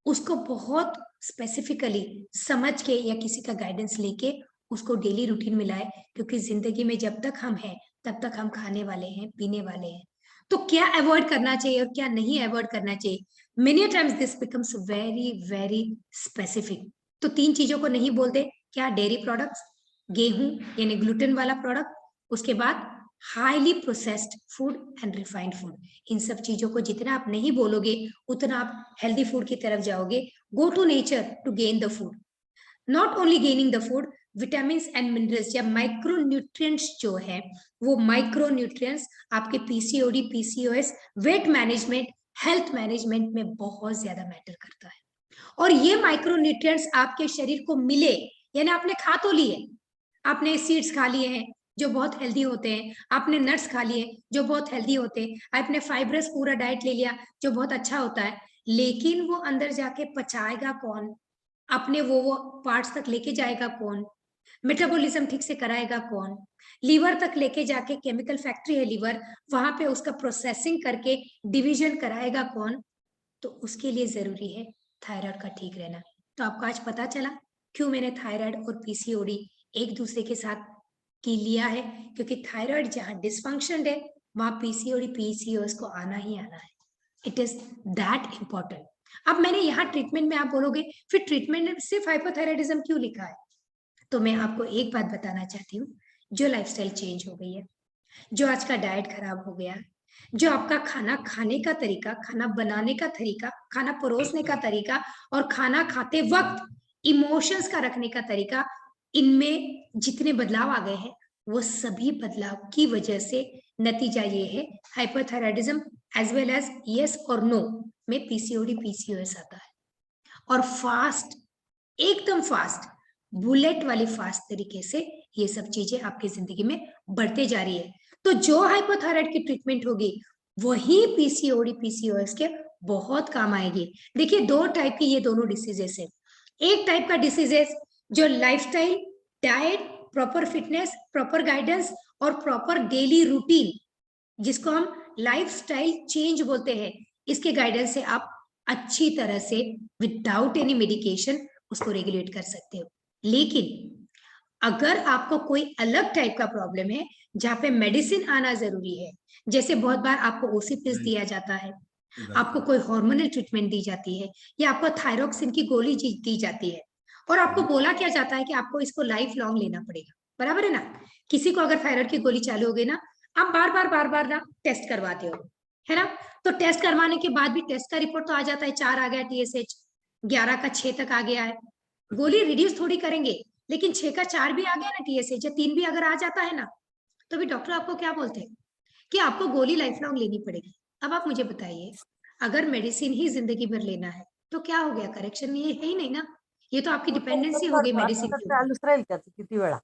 उसको बहुत स्पेसिफिकली समझ के या किसी का गाइडेंस लेके उसको डेली रूटीन में लाए, क्योंकि जिंदगी में जब तक हम हैं तब तक हम खाने वाले हैं, पीने वाले हैं। तो क्या अवॉइड करना चाहिए और क्या नहीं अवॉइड करना चाहिए, many times this becomes very very specific. तो 3 चीजों को नहीं बोलते, क्या? डेयरी प्रोडक्ट्स, गेहूं यानी ग्लूटेन वाला प्रोडक्ट, उसके बाद highly processed food and refined food. इन सब चीजों को जितना आप नहीं बोलोगे उतना आप हेल्दी फूड की तरफ जाओगे। Go to nature to gain the food, not only gaining the food, vitamin and minerals या माइक्रो न्यूट्रिएंट्स जो है, वो माइक्रो न्यूट्रिएंट्स आपके PCOD, PCOS, weight management, health management में बहुत ज्यादा मैटर करता है। और ये माइक्रो न्यूट्रिएंट्स आपके शरीर को मिले, यानी आपने खा तो लिए, आपने सीड्स खा लिए हैं जो बहुत हेल्दी होते हैं, आपने नट्स खा लिए जो बहुत हेल्दी होते हैं, आपने फाइब्रस पूरा डाइट ले लिया जो बहुत अच्छा होता है, लेकिन वो अंदर जाके पचाएगा कौन? अपने वो पार्ट्स तक लेके जाएगा कौन? मेटाबॉलिज्म ठीक से कराएगा कौन? लीवर तक लेके जाके, केमिकल फैक्ट्री है लीवर, वहां पे उसका प्रोसेसिंग करके डिवीजन कराएगा कौन? तो उसके लिए जरूरी है थायराइड का ठीक रहना। तो आपको आज पता चला क्यों मैंने थायराइड और पीसीओडी एक दूसरे के साथ की लिया है, क्योंकि थायराइड जहां डिसफंक्शन है वहां पीसीओडी पीसीओएस को आना ही आना है। It is that important. अब मैंने यहाँ ट्रीटमेंट में, आप बोलोगे फिर ट्रीटमेंट में सिर्फ हाइपोथायराइडिज्म क्यों लिखा है? तो मैं आपको एक बात बताना चाहती हूँ, जो लाइफस्टाइल चेंज हो गई है, जो आज का डाइट खराब हो गया, जो आपका खाना खाने का तरीका, खाना बनाने का तरीका, खाना परोसने का तरीका और खाना खाते वक्त इमोशंस का रखने का तरीका, इनमें जितने बदलाव आ गए हैं वो सभी बदलाव की वजह से नतीजा ये है hypothyroidism as well as yes और नो में पीसीओडी पीसीओएस आता है। और फास्ट, एकदम फास्ट, बुलेट वाली फास्ट तरीके से ये सब चीजें आपकी जिंदगी में बढ़ते जा रही है। तो जो हाइपोथायराइड की ट्रीटमेंट होगी वही पीसीओडी पीसीओएस के बहुत काम आएगी। देखिए, दो टाइप की ये दोनों डिसीजेस है। एक टाइप का डिसीजेस जो lifestyle, diet, proper fitness, proper guidance और प्रॉपर डेली रूटीन, जिसको हम लाइफस्टाइल चेंज बोलते हैं, इसके गाइडेंस से आप अच्छी तरह से विदाउट एनी मेडिकेशन उसको रेगुलेट कर सकते हो। लेकिन अगर आपको कोई अलग टाइप का प्रॉब्लम है जहाँ पे मेडिसिन आना जरूरी है, जैसे बहुत बार आपको ओसीपीएस दिया जाता है, आपको कोई हार्मोनल ट्रीटमेंट दी जाती है, या आपको थायरोक्सिन की गोली दी जाती है, और आपको बोला क्या जाता है कि आपको इसको लाइफ लॉन्ग लेना पड़ेगा, बराबर है ना? किसी को अगर थायराइड की गोली चालू हो गई ना, आप बार बार ना टेस्ट करवाते हो, है ना? तो टेस्ट करवाने के बाद भी टेस्ट का रिपोर्ट तो आ जाता है 4 आ गया टीएसएच, 11 का 6 तक आ गया है। गोली रिड्यूस थोड़ी करेंगे, लेकिन 6 का 4 भी आ गया ना टीएसएच, या 3 भी अगर आ जाता है ना, तो भी डॉक्टर आपको क्या बोलते हैं कि आपको गोली लाइफ लॉन्ग लेनी पड़ेगी। अब आप मुझे बताइए, अगर मेडिसिन ही जिंदगी भर लेना है तो क्या हो गया? करेक्शन ये है ही नहीं ना, ये तो आपकी डिपेंडेंसी हो गई मेडिसिन की। चालूच राहील त्याचं किती वेळा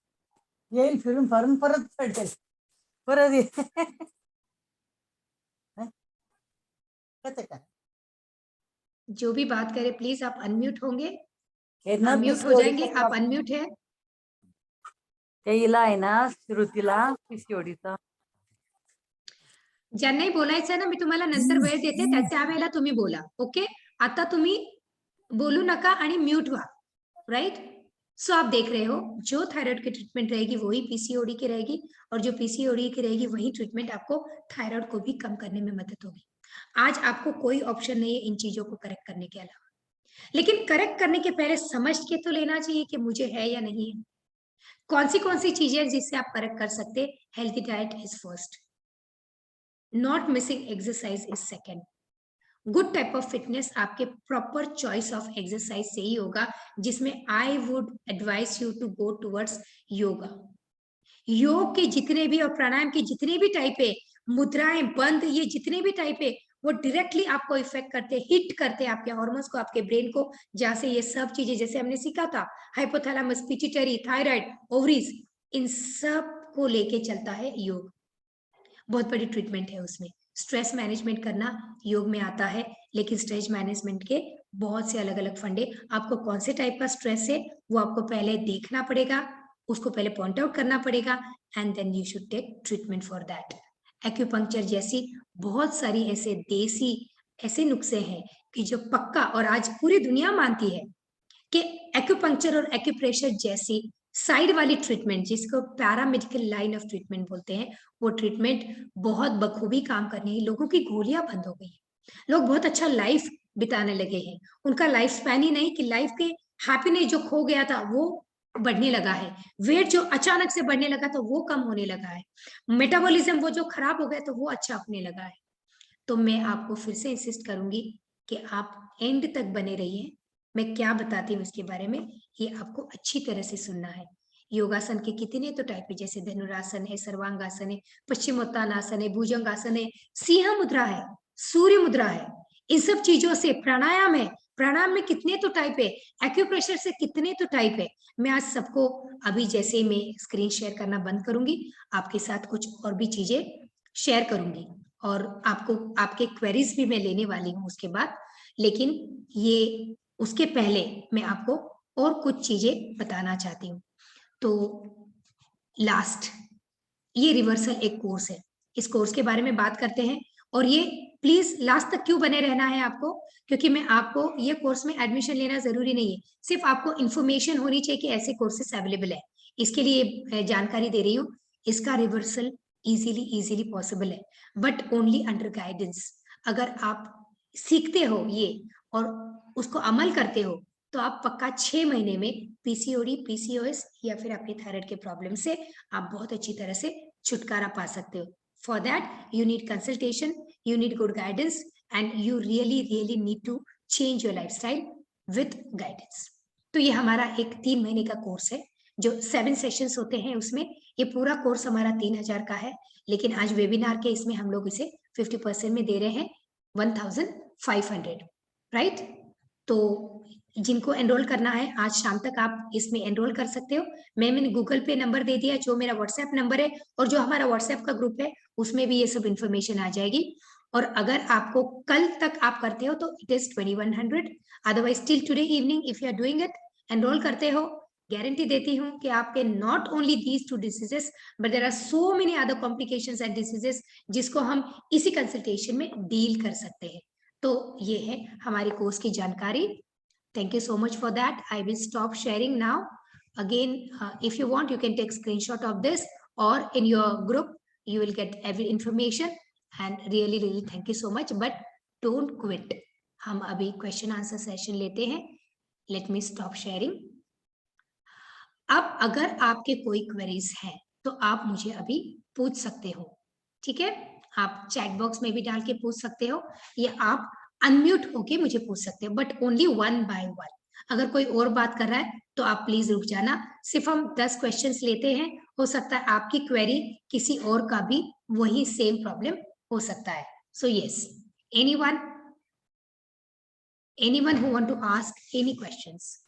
येईल फिरून फारून परत पडेल परत जो भी बात करे प्लीज आप अनम्यूट होंगे, अनम्यूट हो जाएंगे, आप अनम्यूट है। हिला आहे ना श्रुतीला पीसीओडीचा ज्यांनाही बोलायचं ना, मी तुम्हाला नंतर वेळ देते, त्यावेळेला तुम्ही बोला, ओके? आता तुम्ही बोलू नका आणि म्यूट व्हा, राइट? सो आप देख रहे हो, जो थायराइड की ट्रीटमेंट रहेगी वही पीसीओडी की रहेगी, और जो पीसीओडी की रहेगी वही ट्रीटमेंट आपको थायराइड को भी कम करने में मदद होगी। आज आपको कोई ऑप्शन नहीं है इन चीजों को करेक्ट करने के अलावा, लेकिन करेक्ट करने के पहले समझ के तो लेना चाहिए कि मुझे है या नहीं है। कौन सी चीजें जिससे आप करेक्ट कर सकते? Healthy diet is first, not missing exercise is second, good type of fitness आपके प्रॉपर चॉइस ऑफ एक्सरसाइज से ही होगा, जिसमें I would advise you to go towards yoga. योग के जितने भी और प्राणायाम के जितने भी टाइप है, मुद्राएं, बंद, ये जितने भी टाइप है, वो डायरेक्टली आपको इफेक्ट करते, हिट करते आपके हार्मोन्स को, आपके ब्रेन को, जहां से ये सब चीजें, जैसे हमने सीखा था, हाइपोथैलेमस, पिट्यूटरी, थायराइड, ओवरीज, इन सब को लेके चलता है योग। बहुत बड़ी ट्रीटमेंट है उसमें। स्ट्रेस मैनेजमेंट करना योग में आता है, लेकिन स्ट्रेस मैनेजमेंट के बहुत से अलग अलग फंडे, आपको कौन से टाइप का स्ट्रेस है वो आपको पहले देखना पड़ेगा, उसको पहले पॉइंट आउट करना पड़ेगा, and then you should take treatment for that. Acupuncture जैसी बहुत सारी ऐसे देसी ऐसे नुस्खे हैं कि जो पक्का, और आज पूरी दुनिया मानती है कि एक्यूपंक्चर और एक्यूप्रेशर जैसी साइड वाली ट्रीटमेंट, जिसको पैरामेडिकल लाइन ऑफ ट्रीटमेंट बोलते हैं, वो ट्रीटमेंट बहुत बखूबी काम करने है। लोगों की गोलियां बंद हो गई है, लोग बहुत अच्छा लाइफ बिताने लगे हैं, उनका लाइफ स्पैन ही नहीं कि लाइफ के हैप्पीनेस जो खो गया था वो बढ़ने लगा है, वेट जो अचानक से बढ़ने लगा था वो कम होने लगा है, मेटाबॉलिज्म वो जो खराब हो गया तो वो अच्छा होने लगा है। तो मैं आपको फिर से इंसिस्ट करूंगी कि आप एंड तक बने रहिए। मैं क्या बताती हूँ इसके बारे में, ये आपको अच्छी तरह से सुनना है। योगासन के कितने तो टाइप है, जैसे धनुरासन है, सर्वांगासन है, पश्चिमोत्तानासन है, भुजंगासन है, सिंह मुद्रा है, सूर्य मुद्रा है, इन सब चीजों से, प्राणायाम है, प्राणायाम में कितने तो टाइप है, एक्यूप्रेशर से कितने तो टाइप है। मैं आज सबको, अभी जैसे मैं स्क्रीन शेयर करना बंद करूंगी, आपके साथ कुछ और भी चीजें शेयर करूंगी, और आपको आपके क्वेरीज भी मैं लेने वाली हूँ उसके बाद। लेकिन ये उसके पहले मैं आपको और कुछ चीजें बताना चाहती हूँ। तो लास्ट, ये रिवर्सल एक कोर्स है, इस कोर्स के बारे में बात करते हैं। और ये प्लीज लास्ट तक क्यों बने रहना है आपको, क्योंकि मैं आपको ये कोर्स में एडमिशन लेना जरूरी नहीं है, सिर्फ आपको इन्फॉर्मेशन होनी चाहिए कि ऐसे कोर्सेस अवेलेबल है, इसके लिए जानकारी दे रही हूँ। इसका रिवर्सल इजीली पॉसिबल है, बट ओनली अंडर गाइडेंस। अगर आप सीखते हो ये और उसको अमल करते हो तो आप पक्का 6 महीने में पीसीओडी, पीसीओएस या फिर आपके थायराइड के प्रॉब्लम से आप बहुत अच्छी तरह से छुटकारा पा सकते हो। For that you need consultation, you need good guidance and you really need to change your lifestyle with guidance. तो ये हमारा एक 3 महीने का कोर्स है जो 7 सेशंस होते हैं उसमें। ये पूरा कोर्स हमारा 3000 का है, लेकिन आज वेबिनार के इसमें हम लोग इसे 50% में दे रहे हैं 1500, राइट। तो जिनको एनरोल करना है आज शाम तक आप इसमें एनरोल कर सकते हो। मैंने गूगल पे नंबर दे दिया जो मेरा व्हाट्सएप नंबर है, और जो हमारा व्हाट्सएप का ग्रुप है उसमें भी ये सब इन्फॉर्मेशन आ जाएगी। और अगर आपको कल तक आप करते हो तो it is 2100, otherwise till today evening if you are doing it, enrol करते हो, गारंटी देती हूँ कि आपके not only these 2 diseases but there are so many other complications and diseases जिसको हम इसी कंसल्टेशन में डील कर सकते हैं। तो ये है हमारे कोर्स की जानकारी। Thank you so much for that. I will stop sharing now. Again, if you want, you can take screenshot of this, or in your group, you will get every information. And really thank you so much. But don't quit. हम अभी question answer session लेते हैं. Let me stop sharing. अब अगर आपके कोई queries हैं, तो आप मुझे अभी पूछ सकते हो, ठीक है? आप चैट बॉक्स में भी डाल के पूछ सकते हो, या आप अनम्यूट होके मुझे पूछ सकते हो, बट ओनली 1 by 1। अगर कोई और बात कर रहा है तो आप प्लीज रुक जाना, सिर्फ हम 10 क्वेश्चंस लेते हैं, हो सकता है आपकी क्वेरी किसी और का भी वही सेम प्रॉब्लम हो सकता है। So yes, anyone who want to ask any questions?